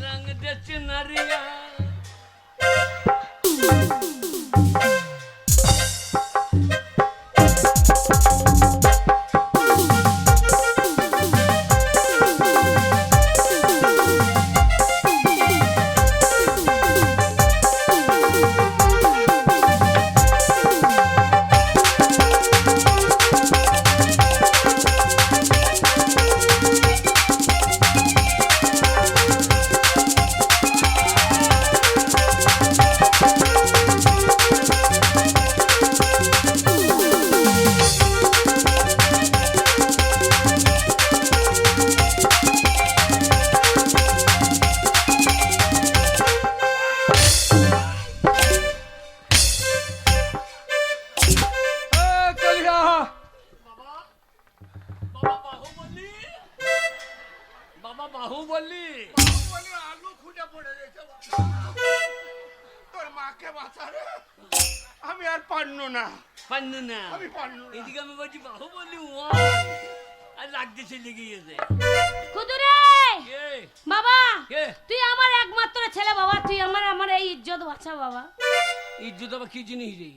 রঙ দেখছে নারিয়া বাহুবলী আলু খুঁজে পড়ে গেছে তোর মাকে বাঁচারে আমি আর পারনু না পান্নু না আমি পারনু না এদিকে আমি বলছি বাহুবলী আর লাগতেছে লেগে গেছে কুদুরে কে বাবা কে তুই আমার একমাত্র ছেলে বাবা, তুই আমার এই ইজ্জত বাঁচা বাবা। ইজ্জত আবার কি জিনিস রে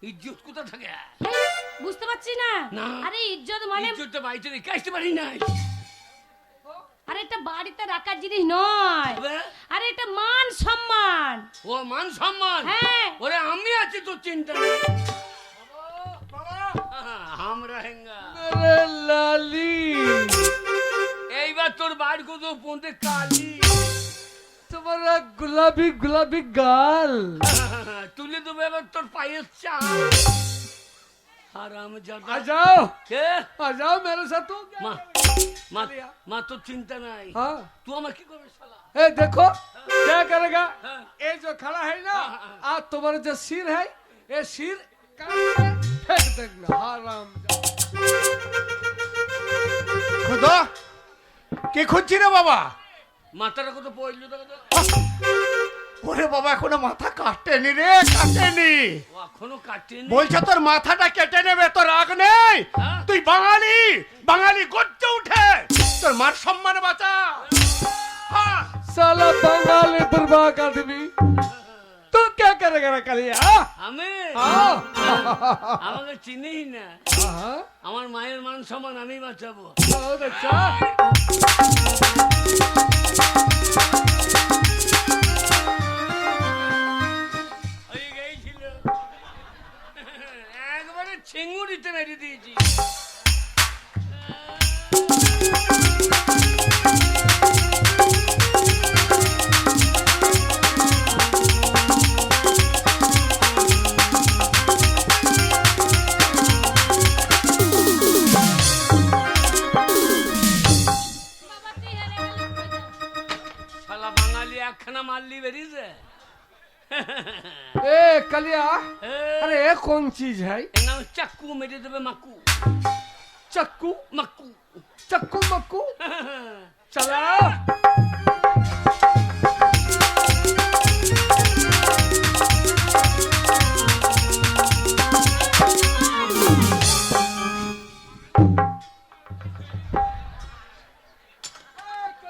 ইজ্জত কোথা থাকে এই, বুঝতে পারছি না না। আরে ইজ্জত মানে ইজ্জতটা বাড়িতে রেখে আসতে পারি নাই আরে এটা বাড়িতে রাখার জিনিস নয়, তবে? আরে এটা মান সম্মান। ও মান সম্মান হ্যাঁ ওরে আমি আছি তো চিন্তা নেই হাম রহেঙ্গা मेरे लाली এইবার তোর বাড়ি কত পৌঁছে কালি तुम्हारा गुलाबी गुलाबी गाल তুলে দেবো এবার তোর পায়ের চা হারাম आ জাদা जाओ কে आ जाओ मेरे साथ तू क्या মা करेगा? মা মা তোর চিন্তা নাই हाँ তুই আমার কি করবে শালা ए देखो क्या करेगा हाँ। ये जो खड़ा है ना हाँ, हाँ। आज तुम्हारा जो सिर है ये सिर काट के फेंक देना हराम খুদা কি খুঁজছি রে বাবা মাথাটা কত পড়লো দেখো তো ওরে বাবা এখনো মাথা কাটেনি রে কাটেনি ও এখনো কাটেনি বলছে তোর মাথাটা কেটে নেবে তোর রাগ নেই হ্যাঁ? তুই বাঙালি বাঙালি গর্জে উঠে তোর মার সম্মান বাঁচা হ্যাঁ साला बंगाली बर्बाद आदमी तू क्या करेगा रे कलिया আমি हाँ আমাকে চিনিস না हाँ আমার মায়ের মান সম্মান আমি বাঁচাবো बहुत अच्छा হয়ে গেছিল একবারে ছিঙ্গুড়িতে মেরে দিয়েছি বাবা তুই হেরে গেলি কই যা? শালা বাঙালি একখানা মারলি বেরিয়েছে ए कलिया अरे ये कौन चीज है এর নাম চাকু মেরে দেবে মাকু चक्कू মাকু चक्कू मक्कू चला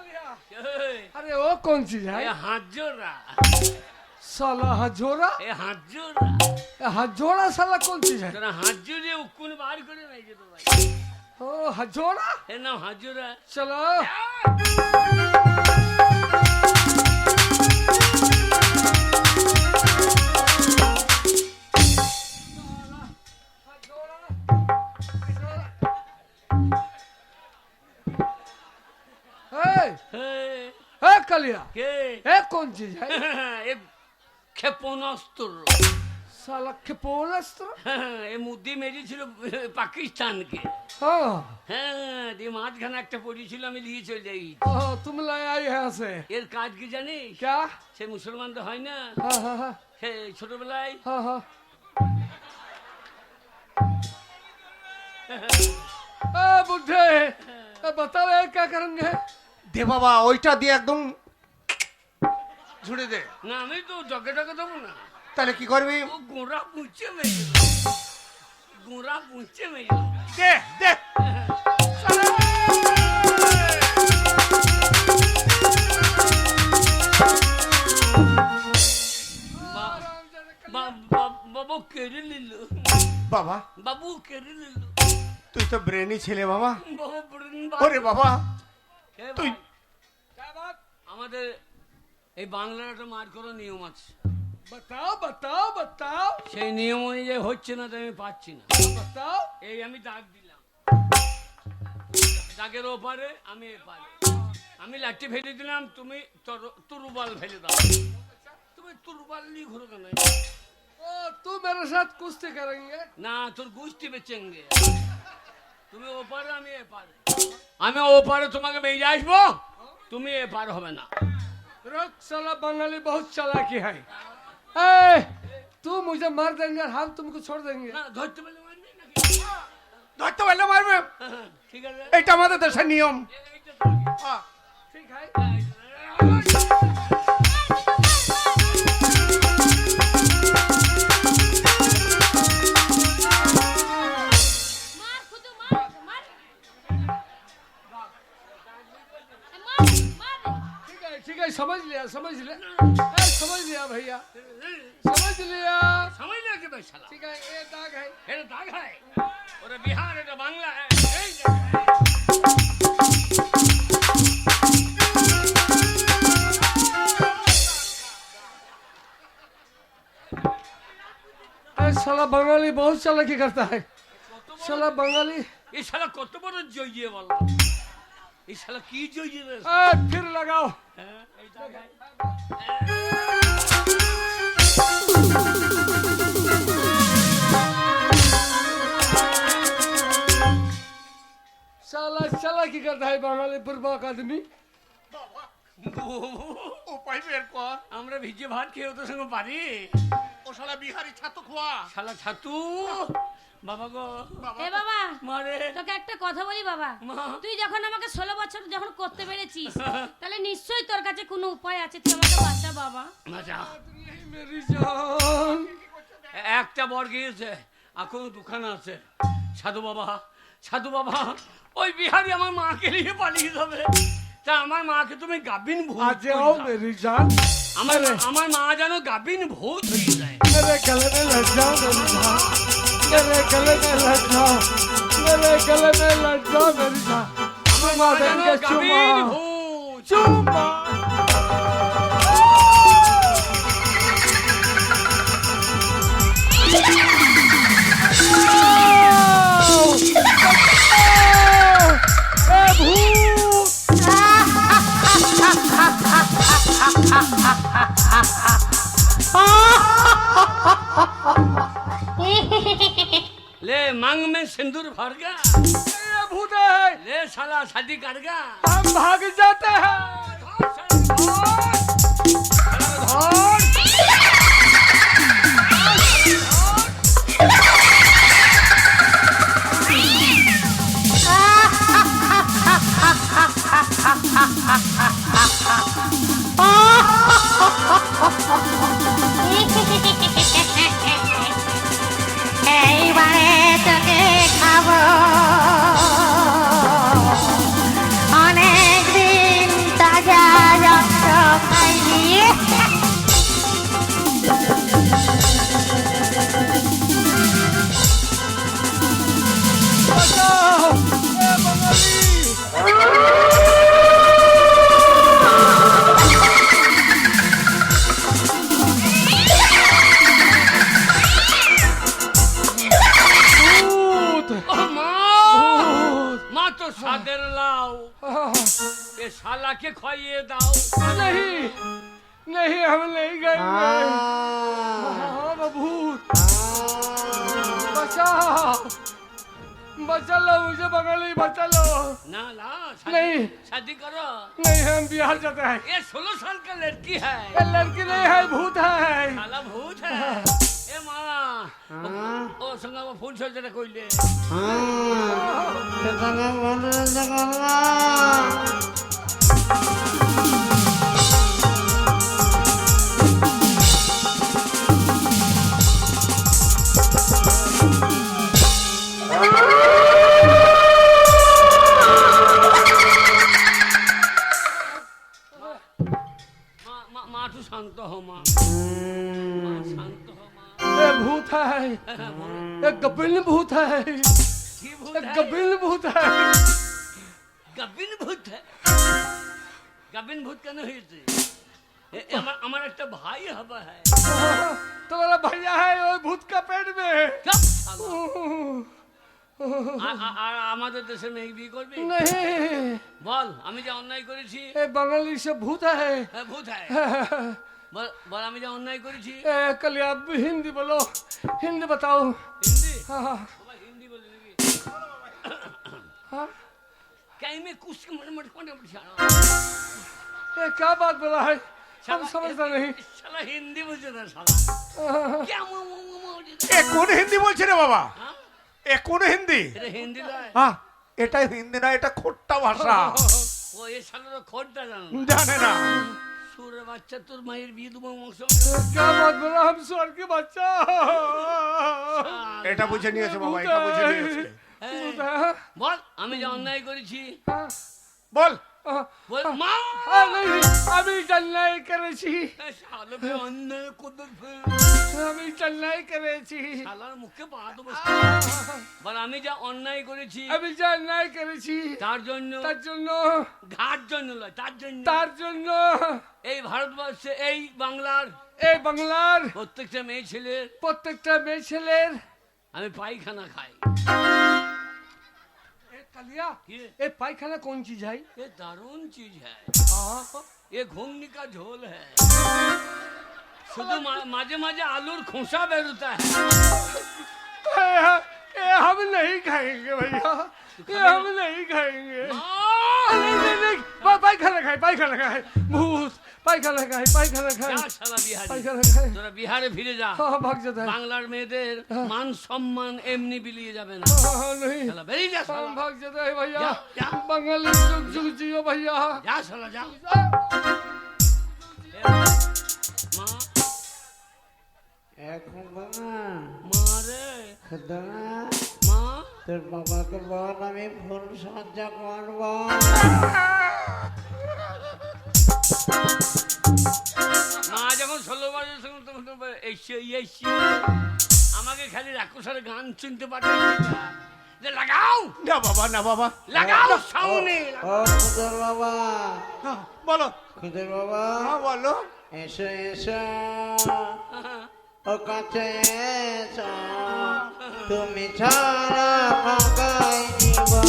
अरे वो कौन चीज এ है হাত জোড়া साला हजोरा এ হাত জোড়া हजोड़ा साला कौन चीज है তোরা হাত জোড়ে উকুন বার করে নাই যেত ভাই ओ हजोड़ा এর নাম হাত জোড়া चलो ए कलिया কে ये कौन चीज है এ ক্ষেপণাস্ত্র साला ক্ষেপণাস্ত্র এ মুদি মেরেছিল পাকিস্তানকে हाँ হ্যাঁ দিয়ে মাঝখানে একটা পড়েছিল আমি নিয়ে চলে যাই तुम लाए आई यहाँ से এর কাজ কি জানিস क्या সে মুসলমান তো হয় না हाँ हाँ हाँ সে ছোটবেলায় हाँ हाँ बुढ़े बताओ ये क्या करेंगे দে বাবা ওইটা দিয়ে একদম ঝুড়ে দে। না আমি তো জগে টগে দেবো না। তাহলে কি করবি? ও গোড়া পুঁচে মেয়ে গোড়া পুঁচে মেয়ে দে দে। বাবু কেড়ে নিল। বাবা বাবু কেড়ে নিল। তুই তো ব্রেনি ছেলে বাবা। বাবু ব্রেন ওরে বাবা তুই আমাদের এই বাংলার একটা মার করার নিয়ম আছে। बताओ बताओ बताओ সেই নিয়ম অনুযায়ী হচ্ছে না, তো আমি পাচ্ছি না। बताओ। এই আমি দাগ দিলাম, দাগের ওপারে আমি এপারে। আমি লাঠি ফেলে দিলাম, তুমি তুরুবাল ফেলে দাও। তুমি তুরুবাল নিয়ে ঘুরো কেন? ओ तू मेरे साथ कुश्ती करेंगे? না তোর গুষ্টি বেচেঙ্গে। তুমি ওপারে আমি এপারে। আমি ওপারে তোমাকে বেরিয়ে আসবো, তুমি এপার হবে না। रुक साला बंगाली बहुत चालाकी है। ए तू मुझे मार देंगे और हम तुमको छोड़ देंगे। না ধরতে পারলে মারবি নাকি? ধরতে পারলে মারবে, ঠিক আছে, এটা আমাদের দেশের নিয়ম। এইটা তো- ठीक है। মার খুদু মার মার মার। ठीक है समझ लिया समझ लिया भैया समझ लिया। সময় লাগে তো শালা। ठीक है ये दाग है। এটা দাগ হয়, ওটা বিহার, এটা বাংলা। এই যে, ए साला बंगाली बहुत चालाकी करता है। साला बंगाली। এই শালা কত বড় জইয়ে বল। এই শালা কি জইয়ে রে? ए फिर लगाओ। হ্যাঁ, এই দাগ হয়। साला चालाकी करता है बंगाली बुर्बक आदमी। উপায় বের কর। আমরা ভিজে ভাত খেয়ে ওদের সঙ্গে পারি? ও শালা বিহারি ছাতু খোয়া। শালা ছাতু বাবা গো। এ বাবা মারে তোকে একটা কথা বলি বাবা, মা। তুই যখন আমাকে 16 বছর যখন করতে পেরেছিস, তাহলে নিশ্চয়ই তোর কাছে কোনো উপায় আছে, তুই আমাকে বাঁচা বাবা। মজা। मेरी जान। একটা বর গিয়েছে, এখন দুখানা আছে। সাধু বাবা ওই বিহারি আমার মাকে নিয়ে পালিয়ে যাবে। তা আমার মাকে তুমি গাবিন ভূত आ जाओ मेरी जान। আমার মা যেন গাবিন ভূত হয়ে যায়। मेरे गले में लग जाओ मेरी जान। मेरे गले में लग जाओ। मेरे गले में लग जाओ मेरी जान। আমার चुमा মা যেন देंगे গাবিন चुमा। ভূত। चुमा। ए भूत। ले मांग में सिंदूर भर गा, ये भूत है। ले साला शादी कर गा। हम भाग जाते हैं। এইবারে তোকে খাবো, অনেকদিন তাজা রক্ত খাইনি। बचाओ ए बंगाली। भूत। ও মা, মা তো সাদের লাও, এ শালাকে খাইয়ে দাও। नहीं नहीं हम नहीं गएंगे। हाँ भूत। बचाओ बचा लो मुझे बंगाली बचा लो। ना ला नहीं। शादी करो। नहीं हम बिहार जाते हैं। ये 16 साल का लड़की है, ये लड़की नहीं है भूत है। শালা ভূত है। এ মা, ও সঙ্গে আমার ফুল সজ্জাটা কইলে। तू शांत हो माँ, माँ शांत हो माँ। ये भूत है, ये गबिन भूत है, কি ভূত ये है? गबिन भूत है। গাবিন ভূত है? গাবিন ভূত কেন হয়েছে? আমার একটা ভাই হবা है। तुम्हारा भैया है वो भूत का पेट में। চুপ শালা। আর আমাদের দেশে মেয়ে বিয়ে করবি? नहीं, বল আমি যে অন্যায় করেছি। ये बंगाली से भूत है। হ্যাঁ, ভূত है। বল বল আমি যে অন্যায় করেছি। कल आप हिंदी बोलो, हिंदी बताओ। হিন্দি? हाँ हाँ বাবা হিন্দি বলে দিবি। हाँ, कहीं में कुछ मट कोने बिछाना। ये क्या बात बोला है? हम समझता नहीं। শালা হিন্দি বুঝে না শালা। क्या এ কোন হিন্দি বলছে রে বাবা? হ্যাঁ? এ কোন হিন্দি? এটা হিন্দি নয়। হ্যাঁ, এটা হিন্দি না, এটা খোট্টা ভাষা। ও এই শালা তো খোরটা জানো। জানে না। সুরে বাচ্চা তোর মায়ের বিয়ে দেবো মাংস। क्या बात बोला? हम स्वर्ग के बच्चा। এটা বুঝে নিয়েছে বাবা, এটা বুঝে নিয়েছে। भूत है। বল আমি যে অন্যায় করেছি। हाँ, বল। हाँ, বল মা। नहीं, अभी चलनाई करेছি। শালা বে অন্যায় করবে ফের। अभी चलनाई करेছি। শালার মুখে পা দেবো। বল আমি যা অন্যায় করেছি अभी चलनाई करेছি। তার জন্য, তার জন্য, ঘাট জন্য নয়, তার জন্য তার জন্য এই ভারতবর্ষে এই বাংলার এই বাংলার প্রত্যেকটা মেয়ে ছেলের প্রত্যেকটা মেয়ে ছেলের আমি পায়খানা খাই। ए कलिया, ये ए पायखाना कौन चीज है? ये दारुण चीज है। हाँ, ये घूंगनी का झोल है। शुद्ध माझे माझे आलूर खोसा बेरुता है। ए हम नहीं खाएंगे भैया, ये हम नहीं खाएंगे। नहीं, नहीं, नहीं, पायखाना खाए, पायखाना खाए, भूत पायखाना खाए, पायखाना खाए, যা শালা বিহারি, पायखाना खाए। তোরা বিহারে ফিরে যা। हाँ, भाग जाता है। বাংলার মেয়েদের মান সম্মান এমনি বিলিয়ে যাবে না। हाँ, नहीं, শালা বেরিয়ে যা हम শালা। भाग जाता है भैया। जा, जा। बंगाली जुग जुग जियो भैया। যা শালা যা। মা মা রে মা। তোর বাবাকে বল আমি ফুল সজ্জা করব। মা যখন 16 বছর তখন তখন এসে আমাকে খালি রাক্ষসের গান শুনতে পাঠাচ্ছে যে লাগাও না বাবা, না বাবা। লাগাও সাউনে। ও খুদর বাবা, হ্যাঁ, বলো। খুদর বাবা, হ্যাঁ, বলো। এসো এসো, ও কাছে এসো, তুমি ছাড়া ফাঁকাই জীবন।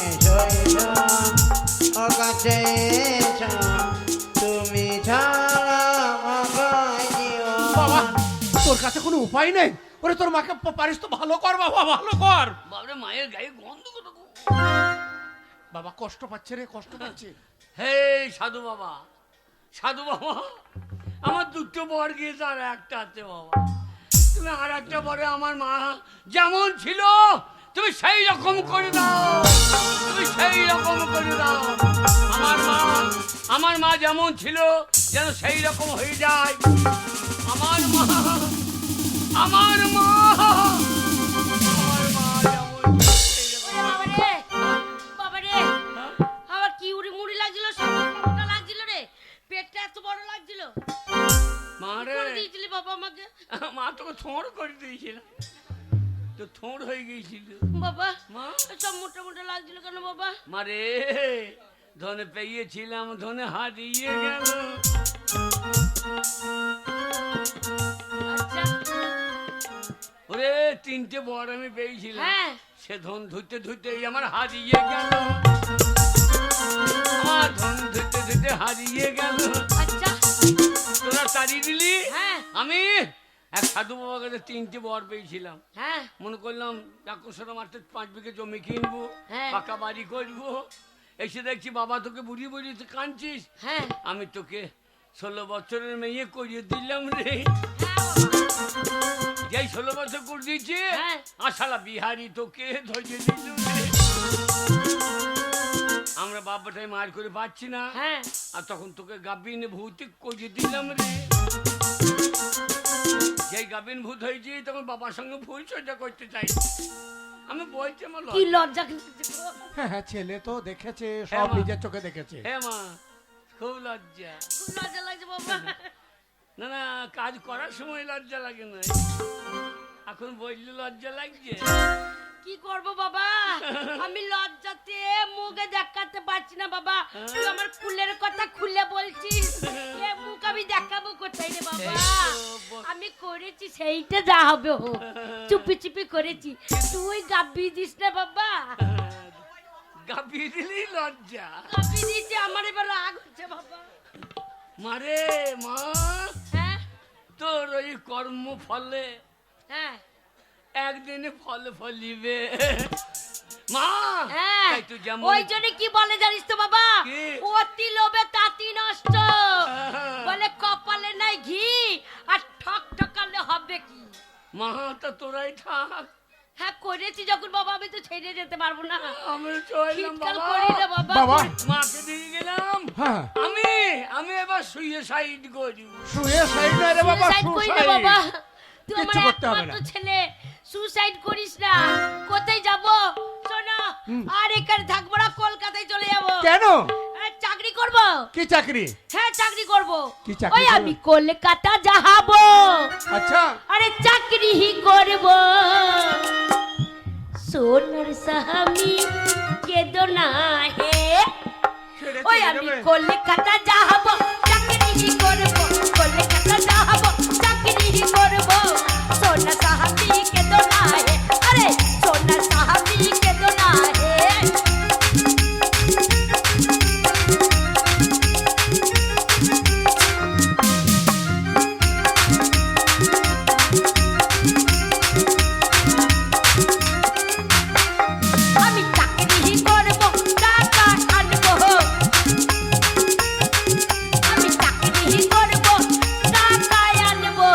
এসো এসো, ও কাছে এসো, তুমি ছাড়া ফাঁকাই বাবা, জীবন। তোর কাছে কোনো উপায় নেই? ওরে তোর মাকে পারিস তো ভালো কর বাবা, ভালো কর। বাবরে মায়ের গায়ে গন্ধ কত। বাবা কষ্ট পাচ্ছে রে, কষ্ট পাচ্ছে। হে সাধু বাবা, সাধু বাবা, আমার দুটো বর গিয়েছে আর একটা আছে বাবা। তুমি আর একটা বরে আমার মা যেমন ছিল তুমি সেই রকম করে দাও, তুমি সেই রকম করে দাও। আমার মা যেমন ছিল যেন সেই রকম হয়ে যায়। আমার মা, আমার মা, আমার মা যেমন সেই রকম। ওরে বাবা রে, আমার কি উড়ি মুড়ি লাগছিল, সবটা লাগছিল রে, পেটটা এত বড় লাগছিল। মা রে, করে দিয়েছিলি বাবা আমাকে। মা তোকে থোড় করে দিয়েছিল, তো থোড় হয়ে গিয়েছিল বাবা মা। সব মোটা মোটা লাগছিল কেন বাবা? মারে ধনে পেয়েছিলাম, ধনে হারিয়ে গেল। আচ্ছা, ওরে তিনটে বর আমি পেয়েছিলাম, হ্যাঁ। সে ধন ধুতে ধুতে আমার হারিয়ে গেল। আমার ধন ধুতে ধুতে হারিয়ে গেল। আচ্ছা, তোরা তাড়িয়ে দিলি। হ্যাঁ। আমি এক সাধু বাবার কাছে তিনটে বর পেয়েছিলাম। হ্যাঁ, মনে করলাম ডাকুসরা মাঠে 5 বিঘে জমি কিনবো, হ্যাঁ। পাকা বাড়ি করবো। এসে দেখছি বাবা তোকে বুড়ি বুড়ি তুই কাঁদছিস। হ্যাঁ, আমি তোকে 16 বছরের মেয়ে করিয়ে দিলাম রে। যেই 16 বছর করে দিয়েছি, হ্যাঁ। আশালা বিহারি তোকে ধরিয়ে দিল রে। আমরা বাবাটাই মার করে পাচ্ছি না, হ্যাঁ। আর তখন তোকে গাবিনে ভূতি করিয়ে দিলাম রে। যেই গাবিন ভূত হয়েছি তখন বাবার সঙ্গে ভুল সজ্জা করতে চাই। আমি বলছি আমার কি লজ্জা লাগছে গো। হ্যাঁ হ্যাঁ, ছেলে তো দেখেছে, হ্যাঁ, সব মা। নিজের চোখে দেখেছে। হ্যাঁ মা, খুব লজ্জা। খুব লজ্জা লাগছে বাবা। না না, কাজ করার সময় লজ্জা লাগে না, এখন বললে লজ্জা লাগছে। কি করব বাবা, আমি লজ্জাতে মুখে দেখাতে পারছি না বাবা। তুই আমার ফুলের কথা খুলে বলছিস, এ মুখ আমি দেখাবো কোথায় রে বাবা? আমি করেছি সেইটা যা হবে হোক, চুপি চুপি করেছি, তুই গাবি দিস না বাবা। গাপিয়ে দিলেই লজ্জা। গাবি দিয়েছি, আমার এবার রাগ হচ্ছে বাবা। মারে মা, হ্যাঁ তোর ওই কর্ম ফলে হ্যাঁ একদিনে ফল ফলিবে মা। হ্যাঁ, তাই তুই যেমন ওই জন্য কি বলে জানিস তো বাবা, কি? অতি লোভে তাঁতি নষ্ট, বলে কপালে নাই ঘি আর ঠক ঠকালে হবে কি। মা তা তোরাই থাক, হ্যাঁ করেছি যখন বাবা, আমি তো ছেড়ে যেতে পারবো না। আমি চললাম শীতকাল বাবা। করি না বাবা। বাবা। মাকে দিয়ে গেলাম। হ্যাঁ। আমি এবার সুইসাইড করি। সুইসাইড না রে বাবা, সুসাইড করি না সুসাইড। বাবা, তুই আমার কিচ্ছু করতে হবে একমাত্র না। ছেলে, সুসাইড করিস না। কোথায় যাব শোনো, আর এখানে থাকবো না, কলকাতায় চলে যাব। কেন? চাকরি করব। কি চাকরি? হ্যাঁ চাকরি করব। কি চাকরি ওই করবে? আমি কলকাতা যাবো, আচ্ছা, আরে চাকরি করব। সোনার সাহামি কেদো না হে, ওই আমি কলকাতা যাবো, চাকরি করব, কলকাতা যাবো, চাকরি করব। সোনার সাহামি কেদো না হে, আরে সোনার সাহামি কেদো না হে। আমি চাকরি করব, টাকা আনবো, আমি চাকরি করব, টাকা আনবো।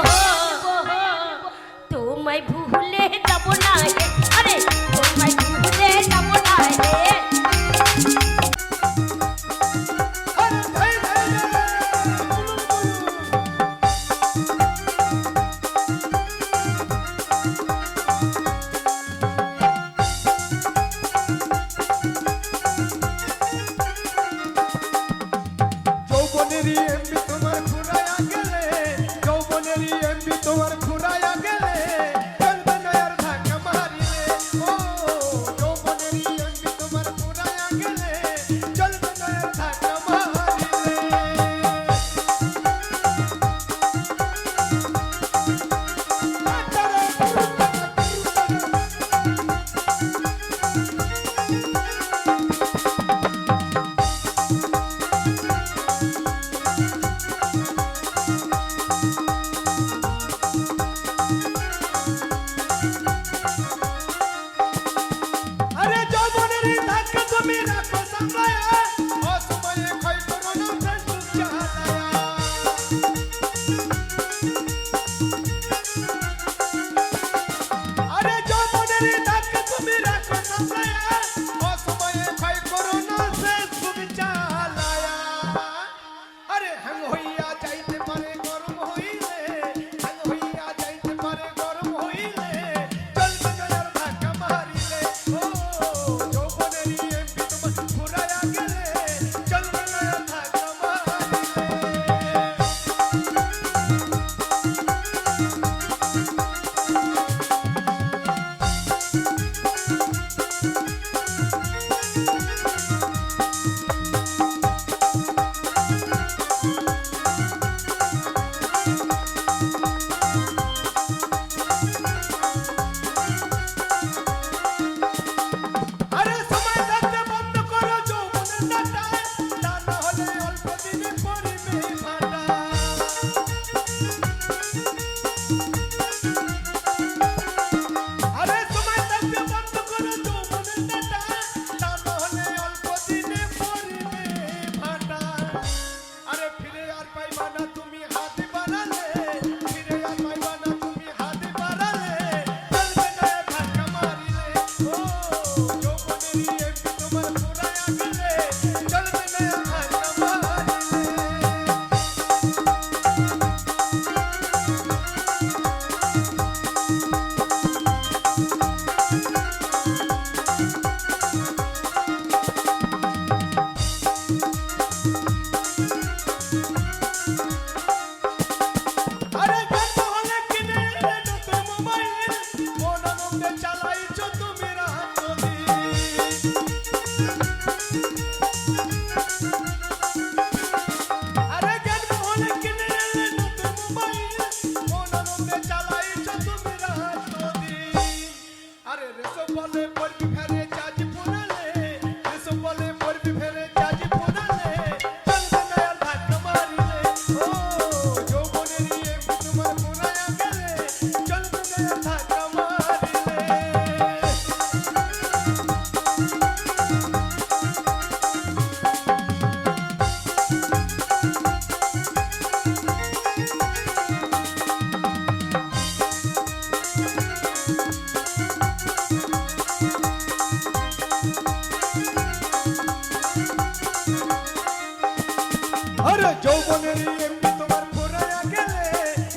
আরে যৌবনের এমবি তোমার ফুরায়া গেলে,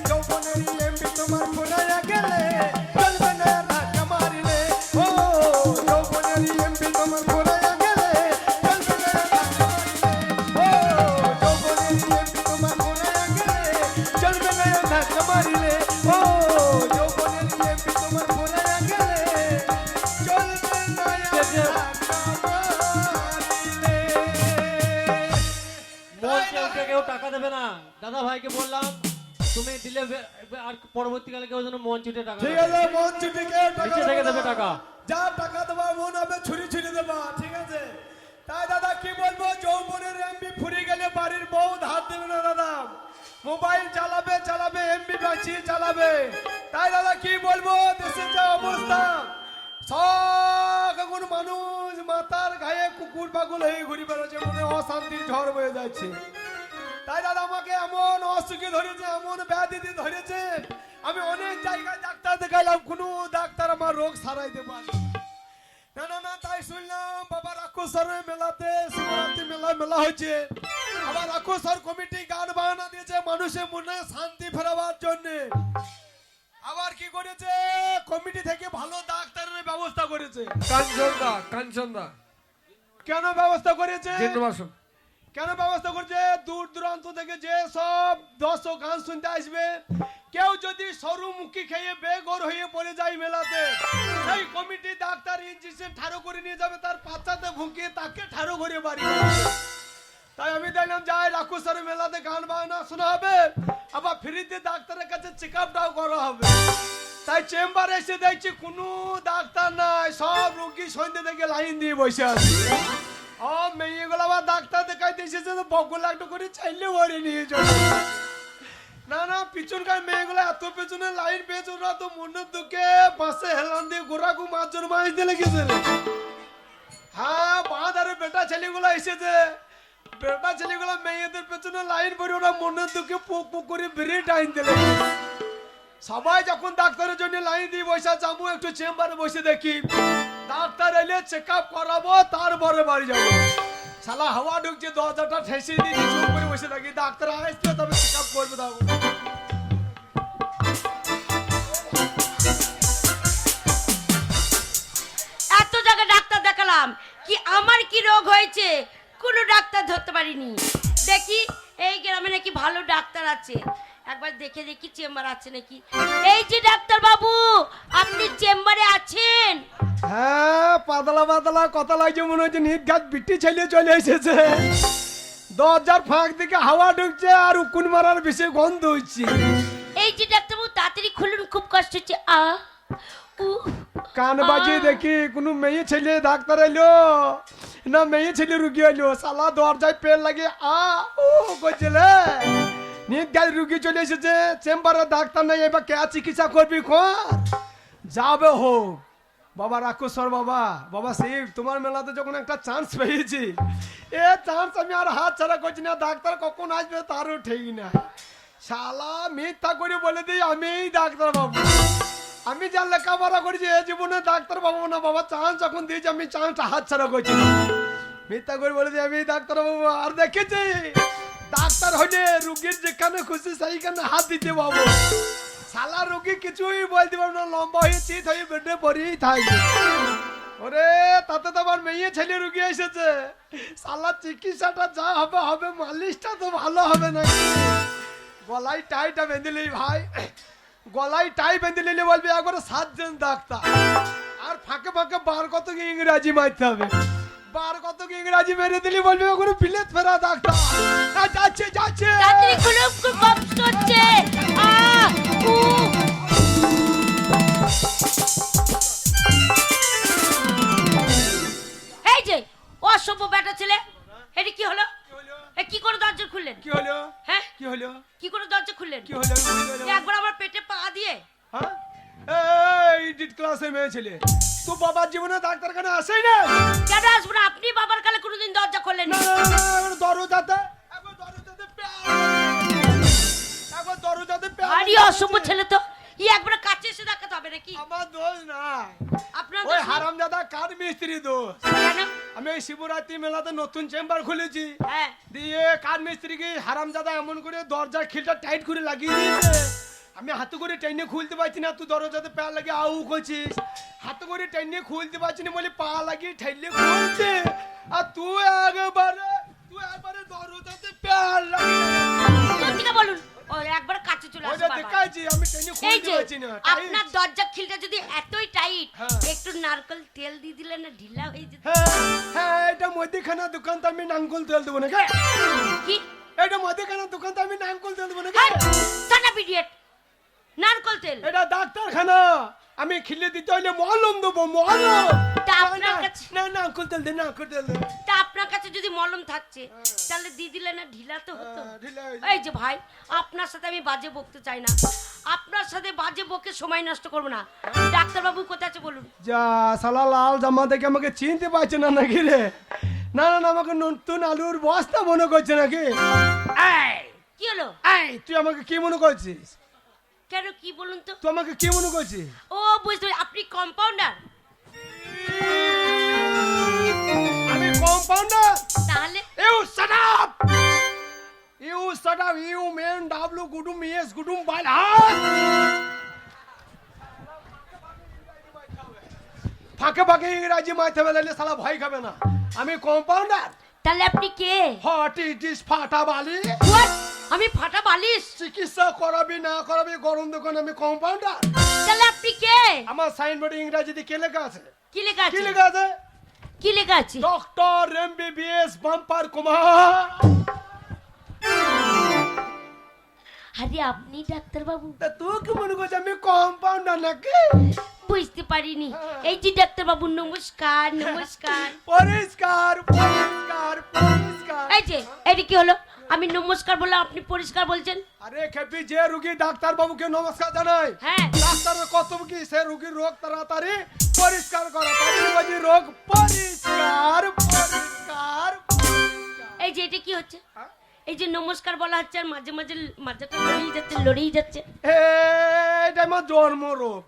যৌবনের এমবি তোমার ফুরায়া গেলে, চলবে না ধাক্কা মারিলে। ও যৌবনের এমবি তোমার ফুরায়া গেলে, চলবে না ধাক্কা মারিলে। ও যৌবনের এমবি তোমার ফুরায়া গেলে, চলবে না ধাক্কা মারিলে। ও যৌবনের এমবি তোমার ফুরায়া গেলে, চলবে না ধাক্কা মারিলে। মঞ্চে উঠে কেউ টাকা দেবে না। দাদা ভাইকে বললাম তুমি দিলে আর পরবর্তীকালে কেউ যেন মঞ্চ উঠে টাকা ঠিক দেবে। আছে, মন ছুটি কে টাকা নিচে থেকে দেবে টাকা। যা টাকা দেবা মন হবে ছুরি ছুরি দেবা, ঠিক আছে? তাই দাদা কি বলবো, যৌবনের এমবি ফুরিয়ে গেলে বাড়ির বউ ধার দেবে না দাদা, মোবাইল চালাবে চালাবে এমবি বাঁচিয়ে চালাবে। তাই দাদা কি বলবো, দেশের যা অবস্থা, সব এখন মানুষ মাথার গায়ে কুকুর পাগল হয়ে ঘুরে বেড়াচ্ছে, মনে অশান্তির ঝড় বয়ে যাচ্ছে। তাই দাদা আমাকে এমন অসুখে ধরেছে, এমন ব্যাধিতে ধরেছে, আমি অনেক জায়গায় ডাক্তার দেখাইলাম, কোনো ডাক্তার আমার রোগ সারাইতে পারে না। না না, তাই শুনলাম বাবা রাক্ষসরের মেলাতে শিবরাত্রি মেলা হয়েছে, আবার রাক্ষসর কমিটি গান বাজনা দিয়েছে মানুষের মনে শান্তি ফেরাবার জন্য। আবার কি করেছে, কমিটি থেকে ভালো ডাক্তারের ব্যবস্থা করেছে। কাঞ্চনদা, কাঞ্চনদা কেন ব্যবস্থা করেছে, জিন্দাবাসন। কেন ব্যবস্থা করছে, দূর দূরান্ত থেকে যে সব দর্শক গান শুনতে আসবে, কেউ যদি সরু মুখী খেয়ে বেঘর হয়ে পড়ে যায় মেলাতে, সেই কমিটি ডাক্তার ইঞ্জেকশন ঠাড়ো করে নিয়ে যাবে, তার পাচ্চাতে ভুঁকিয়ে তাকে ঠাড়ো করে বাড়ি যাবে। তাই আমি দেখলাম যাই রাক্ষসের মেলাতে গান বাজনা শোনা হবে, আবার ফ্রিতে ডাক্তারের কাছে চেক আপটাও করা হবে। তাই চেম্বারে এসে দেখছি কোনো ডাক্তার নাই, সব রোগী সন্ধ্যে থেকে লাইন দিয়ে বসে আছে। ও মেয়েগুলো আবার ডাক্তার দেখাইতে এসেছে, তো বকগুলো একটু করে চাইলে ওরে নিয়ে চলে। না না, পিছনকার মেয়েগুলো এত পেছনে লাইন পেয়েছে, ওরা তো মনের দুঃখে বাসে হেলান দিয়ে গোড়াকু মাছজন মাছ দিয়ে লেগেছে রে। হ্যাঁ, বাঁধারে বেটা ছেলেগুলো এসেছে, বেটা ছেলেগুলো মেয়েদের পেছনে লাইন পরে ওরা মনের দুঃখে পুক পুক করে বেরিয়ে টাইন দিলে। সবাই যখন ডাক্তারের জন্য লাইন দিয়ে বসে যাবো, একটু চেম্বারে বসে দেখি ডাক্তার এলে চেক আপ করাবো, তারপরে বাড়ি যাবো। শালা হাওয়া ঢুকছে, দরজাটা ঠেসে দিয়ে চুপ করে বসে থাকি, ডাক্তার আসতে তবে চেক আপ করবে। তাও এত জায়গায় ডাক্তার দেখালাম, কি আমার কি রোগ হয়েছে কোনো ডাক্তার ধরতে পারিনি। দেখি এই গ্রামে নাকি ভালো ডাক্তার আছে, একবার দেখে দেখি চেম্বার আছে নাকি। এই যে ডাক্তার বাবু, আপনি চেম্বারে আছেন? হ্যাঁ, পাতলা পাতলা কথা লাগছে, মনে হচ্ছে নিট ঘাট বিটি ছেলে চলে এসেছে। দরজার ফাঁক দিকে হাওয়া ঢুকছে আর উকুন মারার বেশি গন্ধ হচ্ছে। এই যে ডাক্তার বাবু, তাড়াতাড়ি খুলুন, খুব কষ্ট হচ্ছে। কান বাজিয়ে দেখি কোনো মেয়ে ছেলে ডাক্তার এলো না মেয়ে ছেলে রুগী এলো, শালা দরজায় পেল লাগে করছিলে। নিট গাড়ি রুগী চলে এসেছে, চেম্বারে ডাক্তার নেই, এবার কে চিকিৎসা করবি কর যাবে হোক। বাবা রাক্ষসর বাবা, বাবা শিব, তোমার মেলাতে যখন একটা চান্স পেয়েছি, এ চান্স আমি আর হাত ছাড়া করছি না। ডাক্তার কখন আসবে তারও ঠিক না, শালা মিথ্যা করে বলে দিই আমি ডাক্তার বাবু। আমি যা লেখাপড়া করেছি এ জীবনে ডাক্তার বাবু না বাবা, চান্স যখন দিয়েছি আমি চান্সটা হাত ছাড়া করছি না, মিথ্যা করে বলে দিই আমি ডাক্তার বাবু। আর দেখেছি ডাক্তার হলে রুগীর যেখানে খুশি সেইখানে হাত দিতে বাবু, শালা রুগী কিছুই বলতে পারবো না, লম্বা হয়ে চিত হয়ে বেডে পড়েই থাকবে। ওরে তাতে তো আমার মেয়ে ছেলে রুগী এসেছে, শালা চিকিৎসাটা যা হবে হবে, মালিশটা তো ভালো হবে নাকি। গলায় টাইটা বেঁধে নিই ভাই, গলায় টাই বেঁধে নিলে বলবে একবারে 7 জন ডাক্তার, আর ফাঁকে ফাঁকে বার কত ইংরাজি মারতে হবে, বার কত ইংরাজি মেরে দিলি বলবে একবারে বিলেত ফেরা ডাক্তার। যাচ্ছে যাচ্ছে, তাড়াতাড়ি খুলুন, খুব কষ্ট হচ্ছে। এই যে অসভ্য বেটা ছেলে, এটা কি হলো? কি করে দরজা খুললেন? কি হলো? হ্যাঁ, কি হলো? কি করে দরজা খুললেন? কি হলো? একবার আমার পেটে পা দিয়ে। হ্যাঁ, এই ডিট ক্লাসের মেয়ে ছেলে, তো বাবার জীবনে ডাক্তারখানা আসেই না। কেন আসবো না? আপনি বাবার কালে কোনোদিন দরজা খোলেন না না না, দরজাতে একবার দরজাতে একবার দরজাতে আরে অসভ্য ছেলে তো, একবার কাছে এসে দেখাতে হবে নাকি? আমার দোষ নাই, আপনার ওই দোষ নেই। হারামজাদা কাঠ মিস্ত্রি দোষ। কেন? আমি এই শিবরাত্রি মেলাতে নতুন চেম্বার খুলেছি, হ্যাঁ দিয়ে কাঠ মিস্ত্রিকে হারামজাদা এমন করে দরজার খিলটা টাইট করে লাগিয়ে দিয়েছে, আমি হাতে করে টেনে খুলতে পারছি না। তুই দরজাতে পা লাগিয়ে আউ করছিস, হাতে করে টেনে খুলতে পারছি না বলে পা লাগিয়ে ঠেলে খুলছে, আর তুই একবারে দরজাতে পা লাগিয়ে সত্যিটা বলুন, ও একবার কাছে চলে আসো ওইটা বারবার। দেখাইছি, আমি টেনে এই খুলতে যে পারছি না। আপনার দরজা খিলটা যদি এতই টাইট, হ্যাঁ। একটু নারকেল তেল দিয়ে দিলে না ঢিলা হয়ে যেত। হ্যাঁ, এটা মুদিখানা দোকান তো আমি নাঙ্গল তেল দেবো না। কি? এটা মুদিখানা দোকান তো আমি নাঙ্গল তেল দেবো না। সানা পিডিয়েট, নারকেল তেল। এটা ডাক্তারখানা, আমি খিলে দিতে হইলে মলম দেবো, মলম। তা আপনার কাছে না না আঙ্কুল তেল দে, না আঙ্কুল তেল দে। তা আপনার কাছে যদি মলম থাকছে তাহলে দিয়ে দিলে না ঢিলা তো হতো। ঢিলা হয়ে এই যে ভাই, আপনার সাথে আমি বাজে বকতে চাই না, আপনার সাথে বাজে বকে সময় নষ্ট করবো না। ডাক্তারবাবু কোথায় আছে বলুন? যা শালা লাল জামা দেখে আমাকে চিনতে পারছে না নাকি রে? না না না, আমাকে নতুন আলুর বস্তা মনে করছে নাকি? এই কি হলো? এই, তুই আমাকে কি মনে করছিস? কেন, কি বলুন তো? তুই আমাকে কি মনে করছিস? ও বুঝতে পারি, আপনি কম্পাউন্ডার। আমি কম্পাউন্ডার? তাহলে You shut up! You shut up, you man, W, Gudum, yes, Gudum, Bal, ফাঁকে ফাঁকে ইংরাজি মাইতে বেলালে সালা ভয় খাবে না। আমি কম্পাউন্ডার। তাহলে আপনি কে? হট ইটিস ফাটা বালি। What? আমি ফাটা বালিশ? চিকিৎসা করাবি না করাবি গরম দোকান, আমি কম্পাউন্ডার। তাহলে আপনি কে? আমার সাইনবোর্ডে ইংরাজিতে কি লেখা আছে? কি লেখা কি আছে? লেখা আছে? কি লেখা আছে? Doctor MBBS bumper Kumar. আরে আপনি ডাক্তার বাবু? তা তুই কি মনে করছিস আমি কম্পাউন্ডার নাকি? বুঝতে পারিনি। এই যে ডাক্তার বাবু, নমস্কার নমস্কার। পরিষ্কার পরিষ্কার পরিষ্কার। এই যে এটা কি হলো? আমি নমস্কার বললাম, আপনি পরিষ্কার বলছেন। আরে খেপি, যে রুগী ডাক্তার বাবুকে নমস্কার জানাই, হ্যাঁ। ডাক্তারের কর্তব্য কি সে রুগীর রোগ তাড়াতাড়ি পরিষ্কার করা, তাদের বাজি রোগ পরিষ্কার পরিষ্কার পরিষ্কার। এই যে এটা কি হচ্ছে? এই যে নমস্কার বলা হচ্ছে আর মাঝে মাঝে মাঝাটা লড়েই যাচ্ছে। এটা আমার জন্ম রোগ,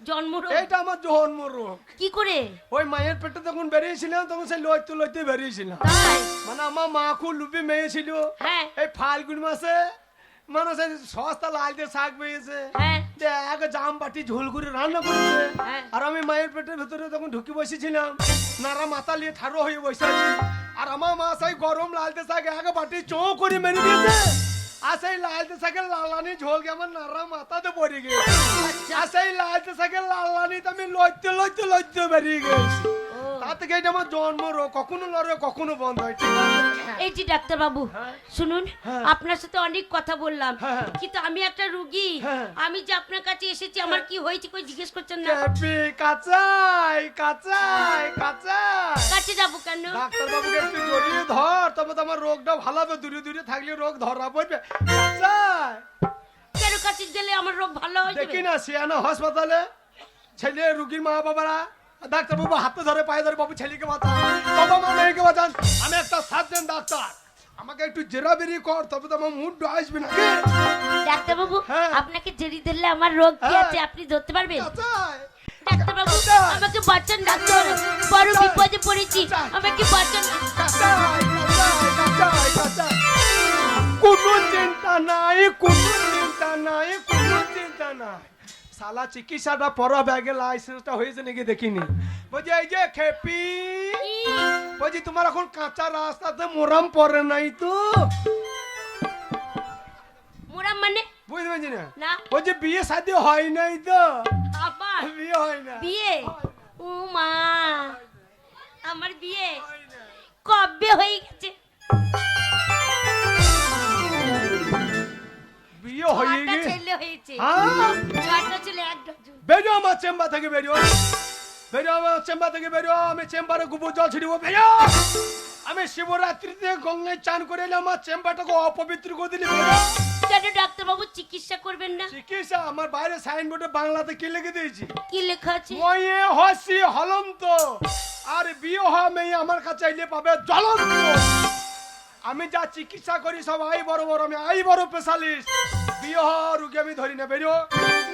জন্ম এটা আমার জন্ম রোগ। কি করে? ওই মায়ের পেটে যখন বেরিয়েছিলাম তখন সে লইতে লইতে বেরিয়েছিলাম। তাই? মানে আমার মা খুব লুপি মেয়ে ছিল। হ্যাঁ। এই ফাল্গুন মাসে মানে সে সস্তা লাল দিয়ে শাক পেয়েছে, হ্যাঁ। এক জাম বাটি ঝোল করে রান্না করেছে। হ্যাঁ। আর আমি মায়ের পেটের ভেতরে তখন ঢুকে বসেছিলাম, নারা মাথা নিয়ে ঠাড়ো হয়ে বসে আছি। আর আমার মা সেই গরম লালতে শাক এক বাটি চৌ করে মেরে দিয়েছে। আর সেই লালতে শাকের লালানি ঝোলকে আমার নারা মাথাতে পড়ে গেছে। আর সেই লালতে শাকের লালানিতে আমি লইতে লইতে লইতে বেরিয়ে গেছি। তার থেকে এটা আমার জন্ম রোগ, কখনো লড়ে কখনো বন্ধ হয়। ঠিক আছে? এই যে ডাক্তার বাবু, হ্যাঁ। শুনুন, হ্যাঁ। আপনার সাথে অনেক কথা বললাম, হ্যাঁ। কিন্তু আমি একটা রুগী, হ্যাঁ। আমি যে আপনার কাছে এসেছি, আমার কি হয়েছে কই জিজ্ঞেস করছেন না? ক্যাপি, কাঁচাই কাঁচাই কাঁচাই। কাছে যাবো কেন? ডাক্তার বাবুকে একটু জড়িয়ে ধর, তবে তো আমার রোগটা ভালো হবে। দূরে দূরে থাকলে রোগ ধরা পড়বে। কাঁচাই। কেন কাছে গেলে আমার রোগ ভালো হয়ে দেখি যাবে? না সিয়ানা হাসপাতালে ছেলে রুগীর মা বাবারা ডাক্তার বাবু হাতে ধরে পায়ে ধরে, বাবু ছেলেকে বাঁচান, বাবা মা মেয়েকে বাঁচান। আমি একটা সার্জন ডাক্তার, আমাকে একটু জেরাবেরি কর, তবে তো আমার মুড আসবে না। ডাক্তার বাবু, হ্যাঁ। আপনাকে জেরি দিলে আমার রোগ কি হ্যাঁ। আছে আপনি ধরতে পারবেন? কাঁচাই। ডাক্তার বাবু, কাঁচাই। আমাকে বাঁচান ডাক্তার, বড় বিপদে পড়েছি, কাঁচাই। আমাকে বাঁচান। কাঁচাই, কাঁচাই, কাঁচাই, কাঁচাই। কোনো চিন্তা নাই, কোনো চিন্তা নাই, কোনো চিন্তা নাই। শালা চিকিৎসাটা পড়া ব্যাগে লাইসেন্সটা হয়েছে নাকি দেখিনি। বলছি এই যে খেপি, বলছি তোমার এখন কাঁচা রাস্তাতে মোরাম পড়ে নাই তো? মোরাম মানে? বুঝতে পারছি না। না। বলছি বিয়ে শাদী হয় নাই তো? আমার বিয়ে হয় না। বিয়ে? ও মা, আমার বিয়ে কবে হয়ে গেছে? বিয়ে হয়ে ছটা গিয়ে ছেলে হয়েছে। হ্যাঁ? ছটা ছেলে, এক ডজন। বেরো আমার চেম্বার থেকে, বেরো বেরো আমার চেম্বার থেকে, বেরো। আমি চেম্বারে গোবর জল ছিড়ব, বেরো। আমি শিবরাত্রিতে গঙ্গায় চান করে এলে আমার চেম্বারটাকে অপবিত্র করে দিলি, বেরো। কেন ডাক্তার বাবু চিকিৎসা করবেন না? চিকিৎসা আমার বাইরে সাইনবোর্ডে বাংলাতে কি লিখে দিয়েছি? কি লেখা আছে? ময়ে হসি হলন্ত, আর বিয়ে হওয়া মেয়ে আমার কাছে এলে পাবে জ্বলন্ত। আমি যা চিকিৎসা করি সব আই বড় বড়, আমি আই বড় স্পেশালিস্ট। বিয়ে হওয়া রুগী আমি ধরি না। বেরো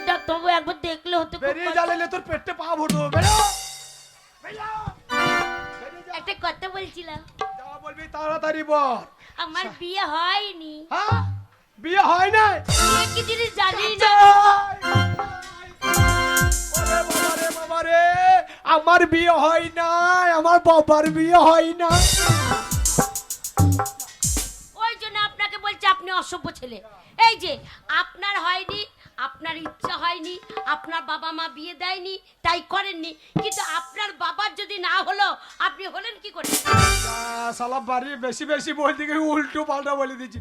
ডাক্তারবাবু একবার দেখলে হতো, খুব বেরিয়ে কষ্ট। জ্বালালে তোর পেটে পা ফুটো। বেরো বেরো। বেরিয়ে যা। একটা কথা বলছিলাম, যা বলবি তাড়াতাড়ি বল। আমার বিয়ে হয়নি। হ্যাঁ বিয়ে হয় না? বিয়ে কি জিনিস জানি না। ওরে বাবা রে বাবা রে, আমার বিয়ে হয় না, আমার বাবার বিয়ে হয় না। ওই জন্য আপনাকে বলছি আপনি অসভ্য ছেলে। এই যে আপনার হয়নি, আপনার ইচ্ছা হয়নি, আপনার বাবা মা বিয়ে দেয়নি তাই করেননি, কিন্তু আপনার বাবার যদি না হলো আপনি হলেন কি করে? সালা বাড়ি বেশি বেশি বলতে গিয়ে উল্টো পাল্টা বলে দিচ্ছি।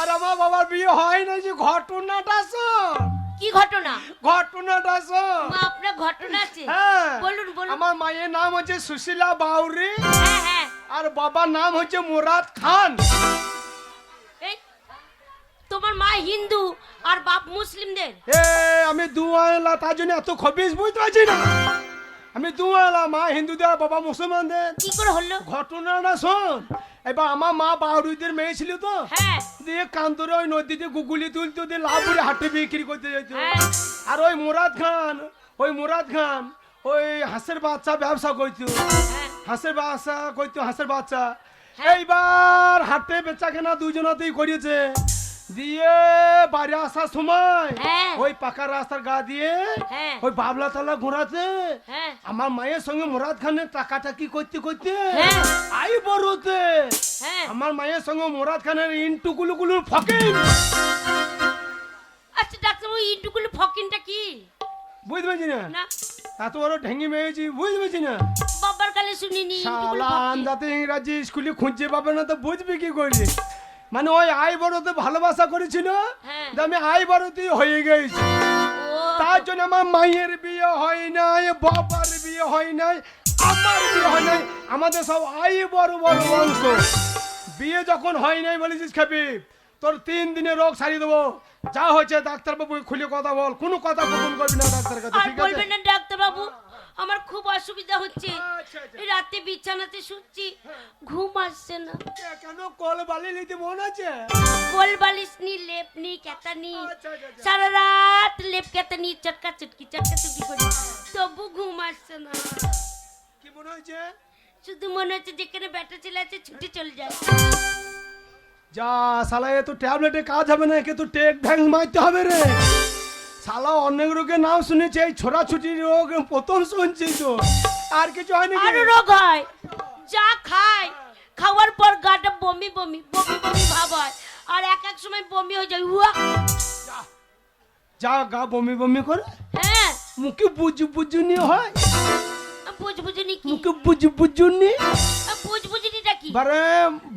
আর আমার বাবার বিয়ে হয় না, যে ঘটনাটা শোন। কি ঘটনা? ঘটনাটা শোন। মা, আপনার ঘটনা আছে? হ্যাঁ বলুন বলুন। আমার মায়ের নাম হচ্ছে সুশীলা বাউরি, হ্যাঁ হ্যাঁ। আর বাবার নাম হচ্ছে মুরাদ খান। এই তোমার মা হিন্দু আর বাপ মুসলিমদের? এ আমি দুয়ালা, তার জন্য এত খবিস বুঝতে পারছি না। আমি দুয়ালা, মা হিন্দুদের বাবা মুসলমানদের। কি করে হলো? ঘটনাটা শোন। এবার আমার মা বাউরিদের মেয়ে ছিল তো, হ্যাঁ দিয়ে কান্তরে ওই নদীতে গুগুলি তুলতে দিয়ে লাভুরে হাটে বিক্রি করতে যেত। হ্যাঁ। আর ওই মুরাদ খান ওই হাঁসের বাচ্চা ব্যবসা করতো। হ্যাঁ। হাঁসের বাচ্চা করতো, হাঁসের বাচ্চা। হ্যাঁ। এইবার হাটে বেচা কেনা দুজনাতেই করেছে। দিয়ে বাড়ি আসার সময় হ্যাঁ। ওই পাকা রাস্তার গা দিয়ে হ্যাঁ। ওই বাবলা তালা ঘোরাতে হ্যাঁ। আমার মায়ের সঙ্গে মুরাদ খানের টাকাটাকি করতে করতে হ্যাঁ। আই বড়তে হ্যাঁ। আমার মায়ের সঙ্গে মুরাদ খানের ইন্টুকুলুকুলু ফকিন। আচ্ছা ডাক্তারবাবু, ইন্টুকুলো ফকিনটা কি? বুঝতে পারছি না, না এত বড় ঢেঙ্গি মেয়েছি, বুঝতে পারছি না। বাবার কালে শুনিনি ইন্টুকুলো শালা ফকিন। আন্দাতে ইংরাজি স্কুলে খুঁজে পাবে না তো বুঝবি কি করলি? মানে ওই আই বড়তে ভালোবাসা করেছিল, হ্যাঁ। যে আমি আই বড়তেই হয়ে গেছি। ও, তার জন্য আমার মায়ের বিয়ে হয় নাই, বাবার বিয়ে হয় নাই, আমার বিয়ে হয় নাই। আমাদের সব আই বড় বড় বংশ। বিয়ে যখন হয় নাই বলেছিস খাবি, তোর 3 দিনে রোগ সারিয়ে দেবো। যা হয়েছে ডাক্তারবাবু খুলে কথা বল, কোনো কথা গোপন করবি না ডাক্তারের কাছে, আর ঠিক আছে? বলবেন না ডাক্তারবাবু, আমার খুব অসুবিধা হচ্ছে। আচ্ছা, আচ্ছা। এই রাতে বিছানাতে শুচ্ছি, ঘুম আসছে না। কেন কল বালি নিতে মন আছে? কোল বালিশ নি, লেপ নি, কেতা নি, আচ্ছা, আচ্ছা, আচ্ছা। সারা রাত লেপ কেতা নি চটকা চটকি করি, তবু ঘুম আসছে না। কি মনে হয়েছে? শুধু মনে হচ্ছে যেখানে ব্যাটা ছেলে আছে ছুটে চলে যায়। যা শালা, এ তো ট্যাবলেটে কাজ হবে না, একে তো টেক ভ্যাং মারতে হবে রে। শালা অনেক রোগের নাম শুনেছি, এই ছোড়াছুটি রোগ প্রথম শুনছি তো। আর কিছু হয় নাকি? আরো রোগ হয়, যা খায় খাওয়ার পর গাটা বমি বমি বমি বমি ভাব হয়, আর এক এক সময় বমি হয়ে যায়। উয়া! যা গা বমি বমি করে, হ্যাঁ, মুখে বুঝু বুঝুনি হয়, বুঝবুঝিনি কি? মুখে বুঝু বুঝুনি বুঝবুঝিনিটা কি? বারে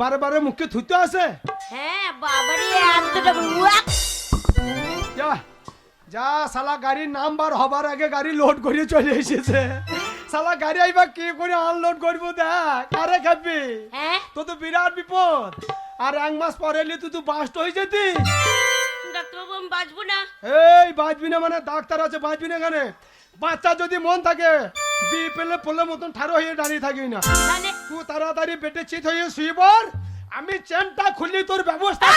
বারে বারে মুখে থুতে আসে। হ্যাঁ বাবারে, এতটা উয়া! যা যা শালা, গাড়ির নাম্বার হবার আগে গাড়ি লোড করে চলে এসেছে। শালা গাড়ি আইবা কি করে আনলোড করবো দেখ। আরে খাবি হ্যাঁ তো তো বিরাট বিপদ। আর 1 মাস পরে এলে তুই তো বাস্ট হয়ে যেতি। ডাক্তারবাবু, আমি বাঁচবো না। এই বাঁচবি না মানে ডাক্তার আছে, বাঁচবি না কেন? বাচ্চা যদি মন থাকে বি পেলে পোলের মতন ঠাড়ো হয়ে দাঁড়িয়ে থাকবি না। তাহলে তুই তাড়াতাড়ি পেটে চিত হয়ে শুয়ে পড়, আমি চেনটা খুলি তোর ব্যবস্থা।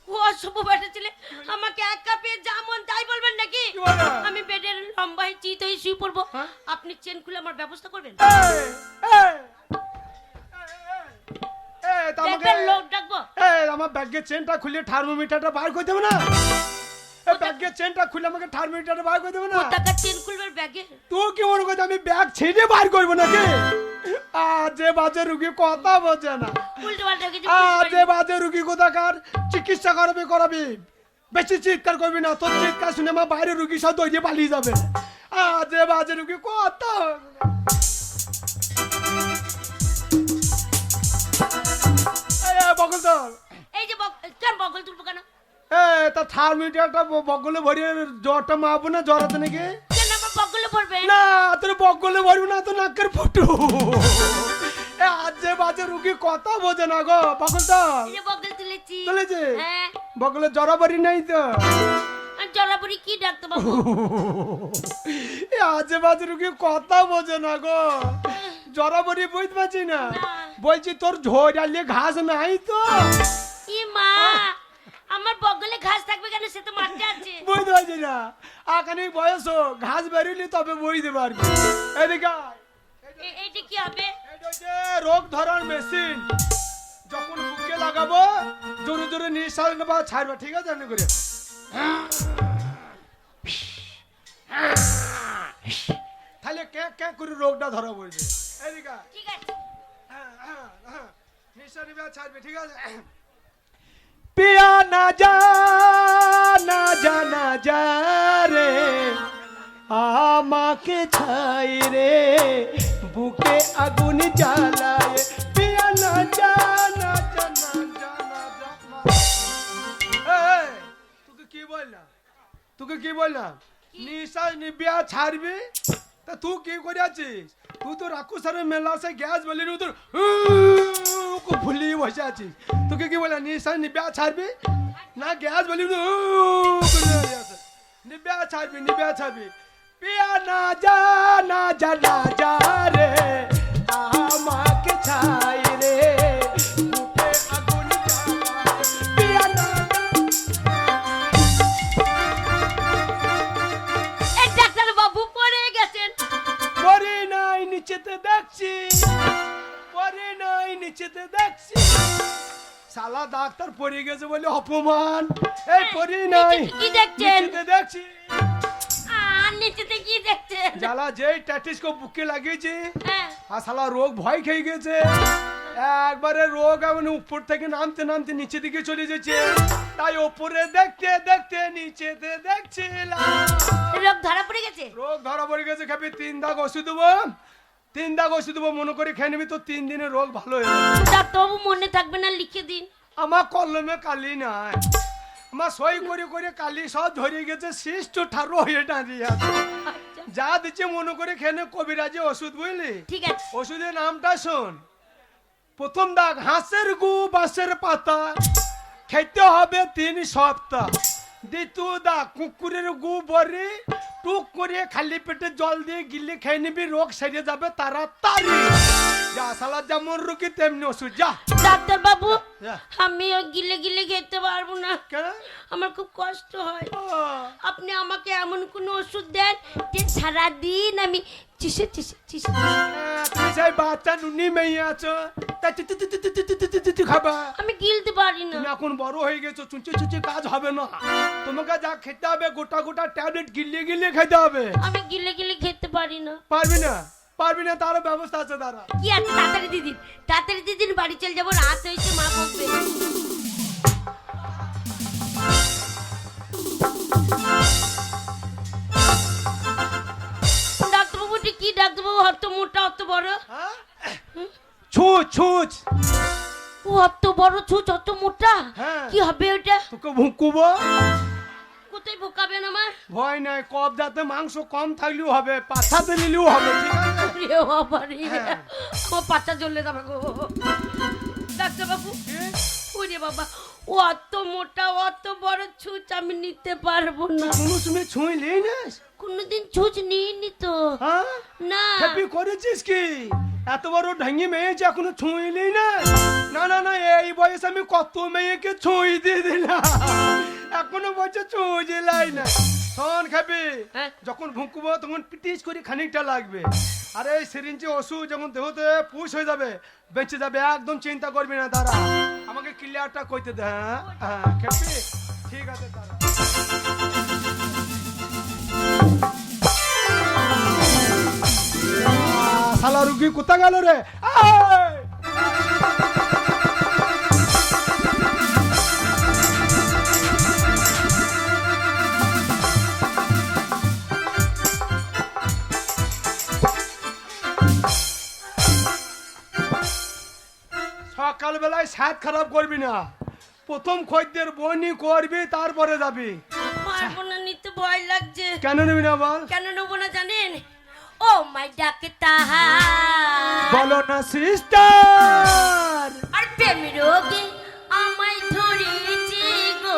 ও অশুভ ব্যাটা ছেলে, আমাকে এক কাপে যা মন তাই বলবেন নাকি? কি বলে? আমি বেডের লম্বায় চিত হয়ে শুয়ে পড়বো, হ্যাঁ? আপনি চেন খুলে আমার ব্যবস্থা করবেন? এই, এই, এই, তা আমাকে- দেখবেন লোক ডাকবো? এই, আমার ব্যাগের চেনটা খুলে থার্মোমিটারটা বার করে দেবে না? এই ব্যাগের চেনটা খুলে আমাকে থার্মোমিটারটা বার করে দেবে না? টাকা চেন খুলবার ব্যাগে? তুই কি মনে করছিস আমি ব্যাগ ছিঁড়ে বার করবো নাকি? যে বাজে রুগী কথা বোঝে না। উল্টো পাল্টা কিছু যে বাজে রুগী কোথাকার চিকিৎসা করাবি বেশি চিৎকার করবি না, তোর চিৎকার শুনে আমার বাইরে রুগী সব দৌড়ে পালিয়ে যাবে। যে বাজে রুগী কথা। বকল তোর এই যে কেন বগল তুলবো কেন? তা থার্মোমিটারটা বকলে ভরিয়ে জ্বরটা মাপবো না, জ্বর আছে নাকি? কেন আমার বগলে পড়বে? না তোর বকলে ভরবো না, তো নাকের ফুটু। যে বাজে রুগী কথা বোঝে না গো বকল তোর। এই যে বগল তুলেছি। তুলেছে? হ্যাঁ। বকলে জরাবারি নাই তো? আর জরাবুড়ি কি ডাক্তারবাবু? আজে বাজে রুগী কথা বোঝে না গো। জরাবরি বুঝতে পারছি না। বলছি তোর ঝোড়ালে ঘাস নাই তো? ই মা, আমার বগলে ঘাস থাকবে কেন? সে তো মাঠে আছে। বুঝতে পারছি না, আখানি বয়স ঘাস বেরোলি তবে বুঝতে পারবি। এদিকে আয়। এইটা কি হবে? এটা হচ্ছে রোগ ধরার মেশিন। যখন বুকে লাগাবো জোরে জোরে নিঃশ্বাস নেবা, ছাড়বা, ঠিক আছে? এমনি করে তাহলে কে কে করে রোগটা ধরা পড়বে। এদিকে আয়। ঠিক আছে। নিঃশ্বাস নিবে, ছাড়বে, ঠিক আছে? পিয়া না যা না যা না যা রে, আমাকে ছাই রে, বুকে আগুন জ্বালায়। পিয়া না যা না যা না যা না যা। এই, তোকে কি বললাম? তোকে কি বললাম? নিঃশ্বাস নিবি আর ছাড়বি। তা তুই কি করে আছিস? তুই তো রাক্ষসের মেলা সে গ্যাস বলি তোর ভুলিয়ে বসে আছিস। তোকে কি বললাম? নিঃশ্বাস নিবি আর ছাড়বি না, গ্যাস বলি নিবি আর ছাড়বি, নিবি আর ছাড়বি। পিয়া না যা না যা না যা রে, আমাকে ছাই রে, বুকে আগুন জ্বালায়। পিয়া না এই ডাক্তার বাবু পড়ে গেছেন। পরে নাই নিচেতে দেখছি, পরে নাই নিচেতে দেখছি। শালা ডাক্তার পড়ে গেছে বলে অপমান। এই পরে নাই, নিচেতে কি দেখছেন? নিচেতে দেখছি। আর নিচেতে কি দেখছেন? জ্বালা যেই ট্যাটিস্কোপ বুকে লাগিয়েছে হ্যাঁ। আর শালা রোগ ভয় খেয়ে গেছে। একবারে রোগ এমন উপর থেকে নামতে নামতে নিচে দিকে চলে যাচ্ছে। তাই ওপরে দেখতে দেখতে নিচেতে দেখছিলাম। রোগ ধরা পড়ে গেছে। রোগ ধরা পড়ে গেছে। খাবি 3 দাগ ওষুধ দেবো, 3 দাগ ওষুধ দেবো, মনে করে খেয়ে নিবি তো 3 দিনে রোগ ভালো হয়ে যাবে। ডাক্তারবাবু মনে থাকবে না, লিখে দিন। আমার কলমে কালি নাই, আমার সই করে করে কালি সব ধরে গেছে, শিষ্ট ঠারো হয়ে দাঁড়িয়ে আছে। আচ্ছা, যা দিচ্ছে মনে করে খেয়ে নে, কবিরাজি ওষুধ, বুঝলি? ঠিক আছে। ওষুধের নামটা শোন। প্রথম দাগ হাঁসের গু বাঁশের পাতা, খেতে হবে 3 সপ্তাহ। দ্বিতীয় দাগ কুকুরের গু বড়ি, টুক করে খালি পেটে জল দিয়ে গিলে খেয়ে নিবি, রোগ সেরে যাবে তাড়াতাড়ি। যা শালা যেমন রোগী তেমনি ওষুধ, যা। ডাক্তার বাবু, হ্যাঁ। আমি ওই গিলে গিলে খেতে পারবো না, কেন? আমার খুব কষ্ট হয়। আহ, আপনি আমাকে এমন কোন ওষুধ দেন যে সারাদিন আমি চিসে চিসে চিসে। তুমি সেই বাচ্চা নুনি মেয়ে আছো, তাই তুই খাবা। আমি গিলতে পারি না। তুমি এখন বড় হয়ে গেছো, চুচি চুচি কাজ হবে না। তোমাকে যা খেতে হবে গোটা গোটা ট্যাবলেট গিলিয়ে গিলিয়ে খেতে হবে। আমি গিলে গিলে খেতে পারি না। পারবি না? পারবি না, তারও ব্যবস্থা আছে দাঁড়া। কি আছে? তাড়াতাড়ি দিদিন, তাড়াতাড়ি দিদিন, বাড়ি চলে যাবো, রাত হয়েছে, মা বকবে। ডাক্তারবাবু কি? ডাক্তারবাবু অত মোটা, অত বড়? ছুঁচ ছুঁচ, ও অত বড় ছুঁচ, অত মোটা? হ্যাঁ। কি হবে ওটা? তোকে ভুকুবো। কোথায় বোকাবেন আমার? ভয় নাই, কব যাতে মাংস কম থাকলেও হবে, পাছাতে নিলেও হবে, ঠিক আছে? রে বাবা রে, হ্যাঁ। আমার পাতা জ্বললে যাবে গো। ডাক্তারবাবু, ওরে বাবা, ও অত মোটা, অত বড় ছুঁচ আমি নিতে পারবো না। কোনো সময় ছুঁইলেই না? কোনোদিন ছুঁচ নিইনি তো। হ্যাঁ, না। খেপি করেছিস কি? এত বড় ঢাঙ্গি মেয়েছে, এখনো ছুঁইলেই না? না না না, এই বয়সে আমি কত মেয়েকে ছুঁই দিয়ে দিলাম, এখনো বলছে ছুঁইলাই না। শোন খাবি, হ্যাঁ। যখন ভুঁকবো তখন পিটিস করে খানিকটা লাগবে। আর এই সিরিঞ্জে ওষুধ যখন দেহতে পুষ হয়ে যাবে, বেঁচে যাবে, একদম চিন্তা করবি না। দাঁড়া, আমাকে ক্লিয়ারটা কইতে দে। হ্যাঁ হ্যাঁ খেপি, ঠিক আছে দাঁড়া। শালা রুগী কোথা গেল রে? আয়! সকালবেলায় স্বাদ খারাপ করবি না, প্রথম খদ্দের বনি করবি, তারপরে যাবি। পারবো না, নিতে ভয় লাগছে। কেন নিবি না বল? কেন নেবো না জানেন? ও মাই ডাক্তার, বলো না সিস্টার, আর প্রেম রোগে আমায় ধরেছে গো,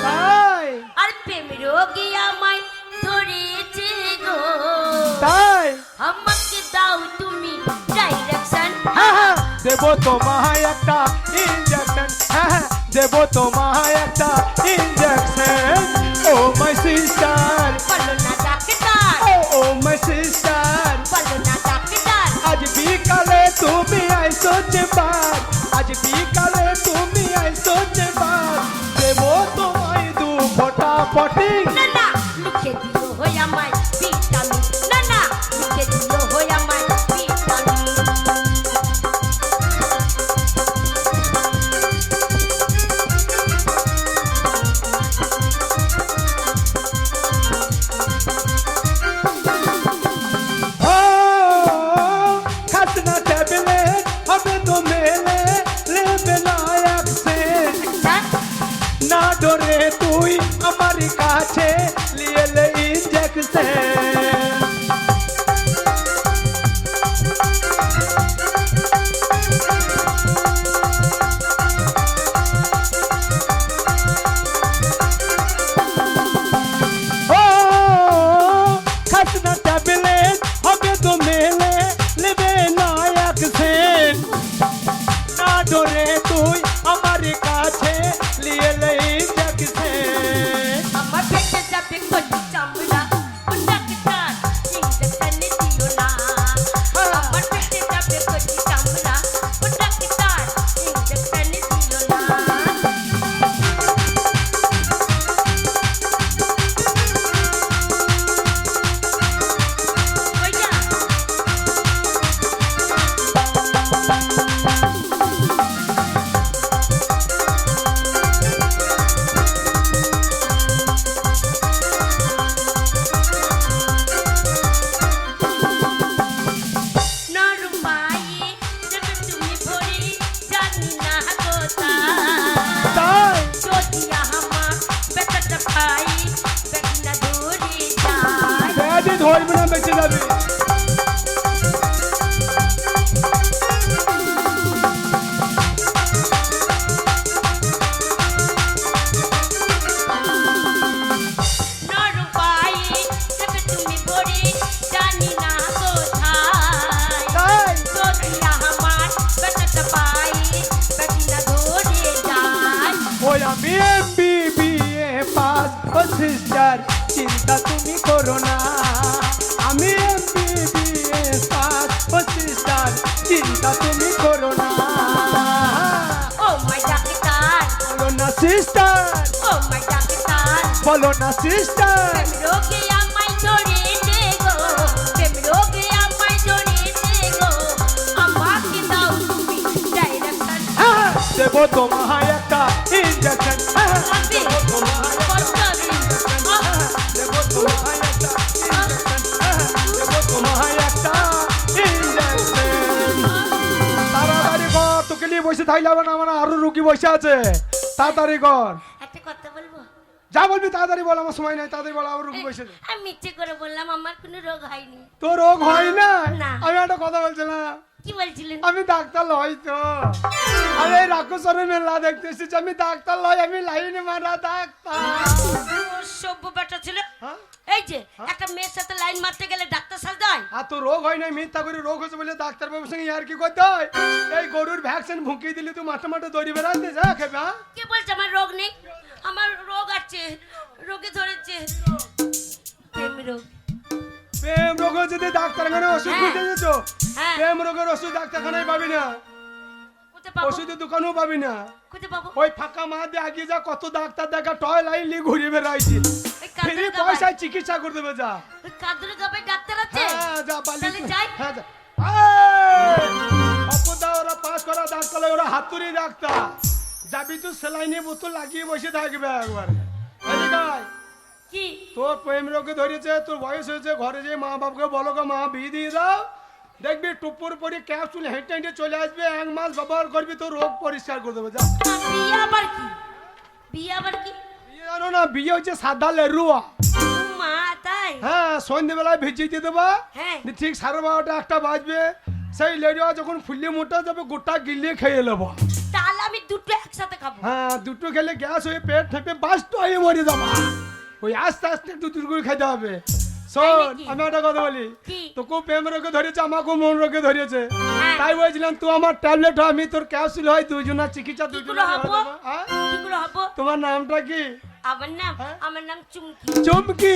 তাই আর প্রেম রোগে আমায় ধরেছে গো, তাই আমাকে দাও তুমি ডাইরেকশন। হ্যাঁ হ্যাঁ দেবো তোমায় একটা ইঞ্জেকশন, হ্যাঁ হ্যাঁ দেবো তোমায় একটা ইঞ্জেকশন। ও মাই সিস্টার, বলো না ডাক্তার, ও মাই সিস্টার, বলো না ডাক্তার। আজ বিকালে তুমি আইসো চেম্বার, আজ বিকালে তুমি আইসো চেম্বার, দেবো তোমায় 2 ফোঁটা পটিং। না না লিখে দিও হই আমায় ভিটামিন, না না লিখে দিও হই আমায় ভিটামিন। ও খাসনা ট্যাবলেট হবে তো মেলে লেবে না অ্যাকসেন্ট, না ডরে তুই আমার কাছে নিয়ে লে ইঞ্জেকশন। ও খাসনা ট্যাবলেট হবে তো মেলে নেবে না অ্যাকশন, না ডরে তুই আমার কাছে নিয়ে লে ইঞ্জেকশন। আমার পেটে যাবে কচি চামড়া, ও ডাক্তার ইঞ্জেকশন দিও না। আমার পেটে যাবে কচি চামড়া, ও ডাক্তার ইঞ্জেকশন দিও না। ওইয়া নরমায়ে যবে তুমি ভরে জানি না কোথায়। তাই যদি আমার পেটটা খাই পেট না ধরে যায়। ব্যাধি ধরবে না, বেঁচে যাবে। নরমায়ে যবে তুমি ভরে জানি না কোথায়। তাই যদি আমার পেটটা পাই পেট না ধরে যায়। ওই আমি MBBA পাস, ও সিস্টার চিন্তা তুমি করো না, আমি MBBA পাস, ও সিস্টার চিন্তা তুমি করো না। ও মাই ডাক্তার, বলো না সিস্টার, ও মাই ডাক্তার। বলো না সিস্টার, প্রেম রোগে আমায় ধরেছে গো, প্রেম রোগে আমায় ধরেছে গো। আমাকে দাও তুমি ডাইরেকশন। হ্যাঁ দেবো তোমায় একটা ইঞ্জেকশন, হ্যাঁ আমি দেবো তোমায় একটা ইঞ্জেকশন, দেবো তোমায় একটা ইঞ্জেকশন, দেবো তোমায় একটা ইঞ্জেকশন। তাড়াতাড়ি কর, তোকে নিয়ে বসে থাকলে হবে না, আমার আরো রুগী বসে আছে, তাড়াতাড়ি কর। একটা কথা বলবো? যা বলবি তাড়াতাড়ি বল, আমার সময় নাই, তাড়াতাড়ি বল, আমার রুগী বসে আছে। আমি মিথ্যে করে বললাম আমার কোনো রোগ হয়নি। তোর রোগ হয় না? না। আমি একটা কথা বলছিলাম, কি বলছিলেন? আমি ডাক্তার লই তো, আমি এই রাক্ষসরের মেলা দেখতে এসেছি, আমি ডাক্তার লই, আমি লাইনে মারা ডাক্তার। ও সভ্য বেটা ছিল। হ্যাঁ? এই যে একটা মেয়ের সাথে লাইন মারতে গেলে ডাক্তার সাজতে হয়। আর তো রোগ হয় নাই, মিথ্যা করে রোগ হয়েছে বলে ডাক্তার বাবুর সঙ্গে আর কি করতে হয়? এই গরুর ভ্যাকসিন ভুঁকিয়ে দিলি তুই মাঠে মাঠে দৌড়ি বেড়াতে যা খেবে। হ্যাঁ? কে বলছে আমার রোগ নেই? আমার রোগ আছে, রোগে ধরেছে প্রেম রোগ। প্রেম রোগ হচ্ছে তুই ডাক্তারখানায় ওষুধ হ্যাঁ। খুঁজে দিচ্ছ, হ্যাঁ। প্রেম রোগের ওষুধ ডাক্তারখানায় পাবি না, কোথায় পাবো? ওষুধের দোকানেও পাবি না। কোথায় পাবো? ওই ফাঁকা মাঠ দিয়ে আগিয়ে যা, কত ডাক্তার দেখা টয় লাইন নিয়ে ঘুরে বেড়াইছি, ওই কাঁদুরে ফ্রি গাবায়- পয়সায় চিকিৎসা করে দেবে যা। ওই কাঁদুরে গাবায় ডাক্তার আছে? হ্যাঁ যা বালি, তাহলে যাই। হ্যাঁ যা। অপদা ওরা পাস করা ডাক্তার, ওরা হাতুড়ি ডাক্তার, যাবি তুই সেলাইনে বোতল লাগিয়ে বসে থাকবে একবার। এদিকে আয়। কি তোর প্রেম রোগে ধরেছে, তোর বয়স হয়েছে, ঘরে যে মা বাবাকে বলো গো মা বিয়ে দিয়ে দাও, দেখবি টুপুর পরে ক্যাপসুল হেঁটে হেঁটে চলে আসবে, 1 মাস ব্যবহার করবি, তোর রোগ পরিষ্কার করে দেবে যা। বিয়ে আবার কি? বিয়ে আবার কি? বিয়ে জানো না, বিয়ে হচ্ছে সাদা লেরুয়া। ও মা তাই? হ্যাঁ সন্ধ্যেবেলায় ভিজিয়ে দিয়ে দেবা, হ্যাঁ। ঠিক 12:30 1টা বাজবে, সেই লেরুয়া যখন ফুলিয়ে মোটা যাবে গোটা গিলিয়ে খেয়ে নেবো। তাহলে আমি দুটো একসাথে খাবো। হ্যাঁ দুটো খেলে গ্যাস হয়ে পেট ফেপে বাস্ট হয়ে মরে যাবা, ওই আস্তে আস্তে একটু দুটো করে খেতে হবে। শোন নাকি? আমি একটা কথা বলি, কি? তোকেও প্রেম রোগে ধরেছে, আমাকেও মন রোগে ধরেছে। হ্যাঁ। তাই বলছিলাম তুই আমার ট্যাবলেট হয়, আমি তোর ক্যাপসুল হয়, দুজনের চিকিৎসা কি দুজনের করে হবো? হ্যাঁ? কি করে হবো? তোমার নামটা কি? আমার নাম চুমকি। চুমকি।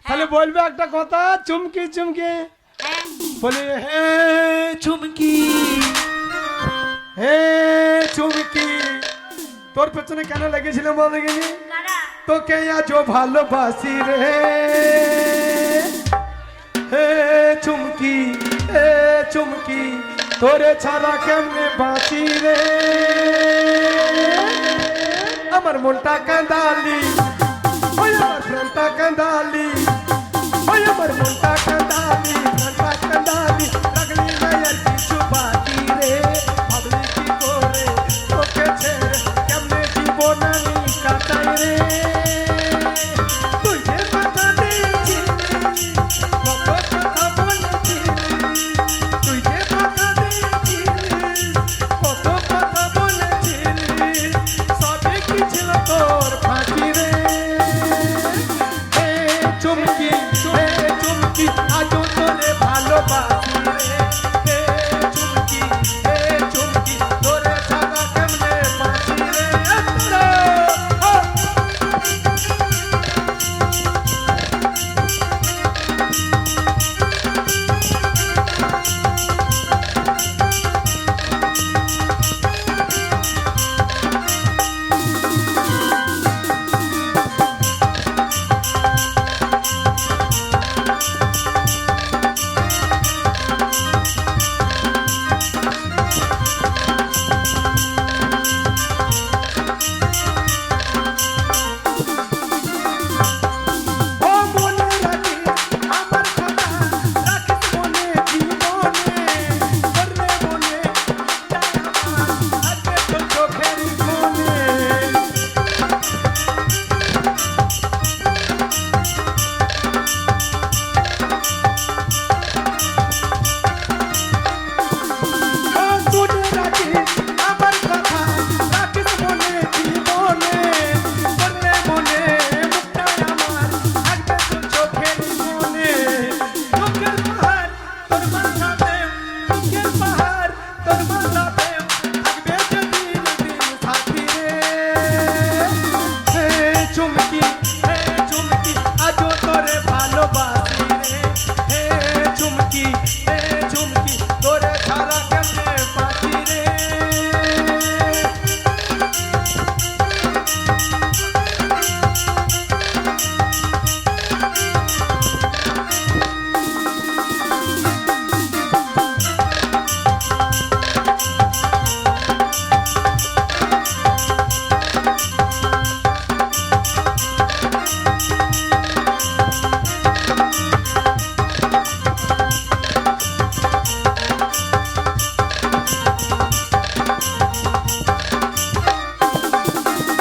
তাহলে বলবে একটা কথা, চুমকি চুমকি হ্যাঁ। বলে, হে চুমকি, হে চুমকি। তোর পেছনে কেন লেগেছিলাম বল দেখিনি? কারা? তোকে আজও ভালোবাসি রে, হে চুমকি, হে চুমকি, তোরে ছাড়া কেমনে বাঁচি রে। আমার মনটা কাঁদালি, ওই আমার প্রাণটা কাঁদালি, ওই আমার মনটা কাঁদালি, প্রাণটা কাঁদালি, লাগলি না আর কিছু বাকি রে। ভাবলি কি করে তোকে ছেড়ে কেমনে জীবন আমি কাটাই রে। তুই যে কথা দিয়েছিলি, কত কথা বলেছিলি, তুই যে কথা দিয়েছিলি, কত কথা বলেছিলি, সবই কি ছিল তোর ফাঁকি রে। হে চুমকি, হে চুমকি, আজও তোরে ভালোবাসি রে। হে চুমকি, হে চুমকি, তোরে ছাড়া কেমনে বাঁচি রে। ও মনে রাখিস আমার কথা, রাখিস মনে জীবনে, করলে মনে আজকে তোর চোখের কোণে। ও মনে রাখিস আমার কথা, রাখিস মনে জীবনে, করলে মনে মুখটা আমার থাকবে তোর চোখের কোণে। চোখের পাহাড় তোর মাথাতে, চোখের পাহাড় তোর মাথাতে, থাকবে যে দিন দিন সাথী রে। হে চুমকি, হে চুমকি, আজও তোরে ভালোবাসি রে। হে চুমকি, হে চুমকি, তোরে ছাড়া কেমনে বাঁচি রে।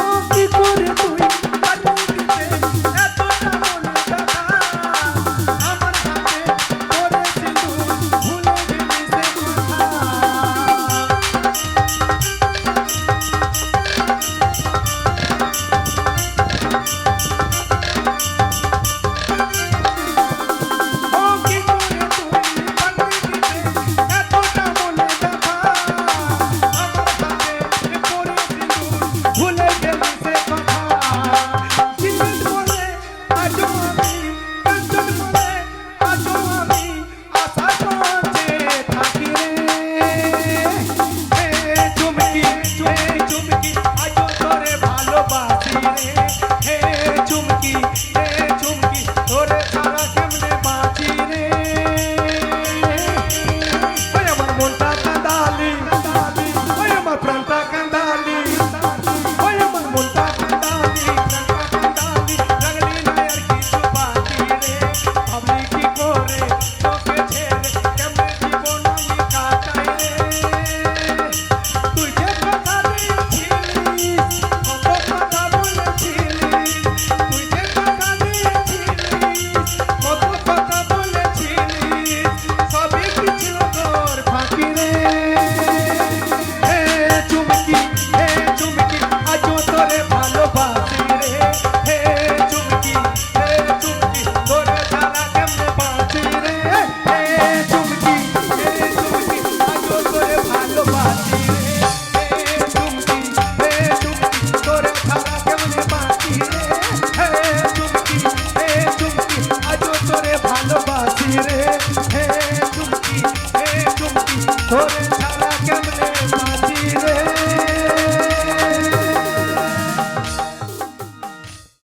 ও কি করে তুই পারলি দিতে এতটা মনে ব্যথা, আমার হাতে করেছিলু ভুলে গেলি সে কথা। ও কি করে তুই পারলি দিতে এতটা মনে ব্যথা, আমার হাতে করেছিলু ভুলে গেলি সে কথা। চিন্তিত বলে আজও আমি, কাঞ্চন বলে আজও আমি, আশা করতে থাকি রে। হে চুমকি, হে চুমকি, আজও তোরে ভালোবাসি রে।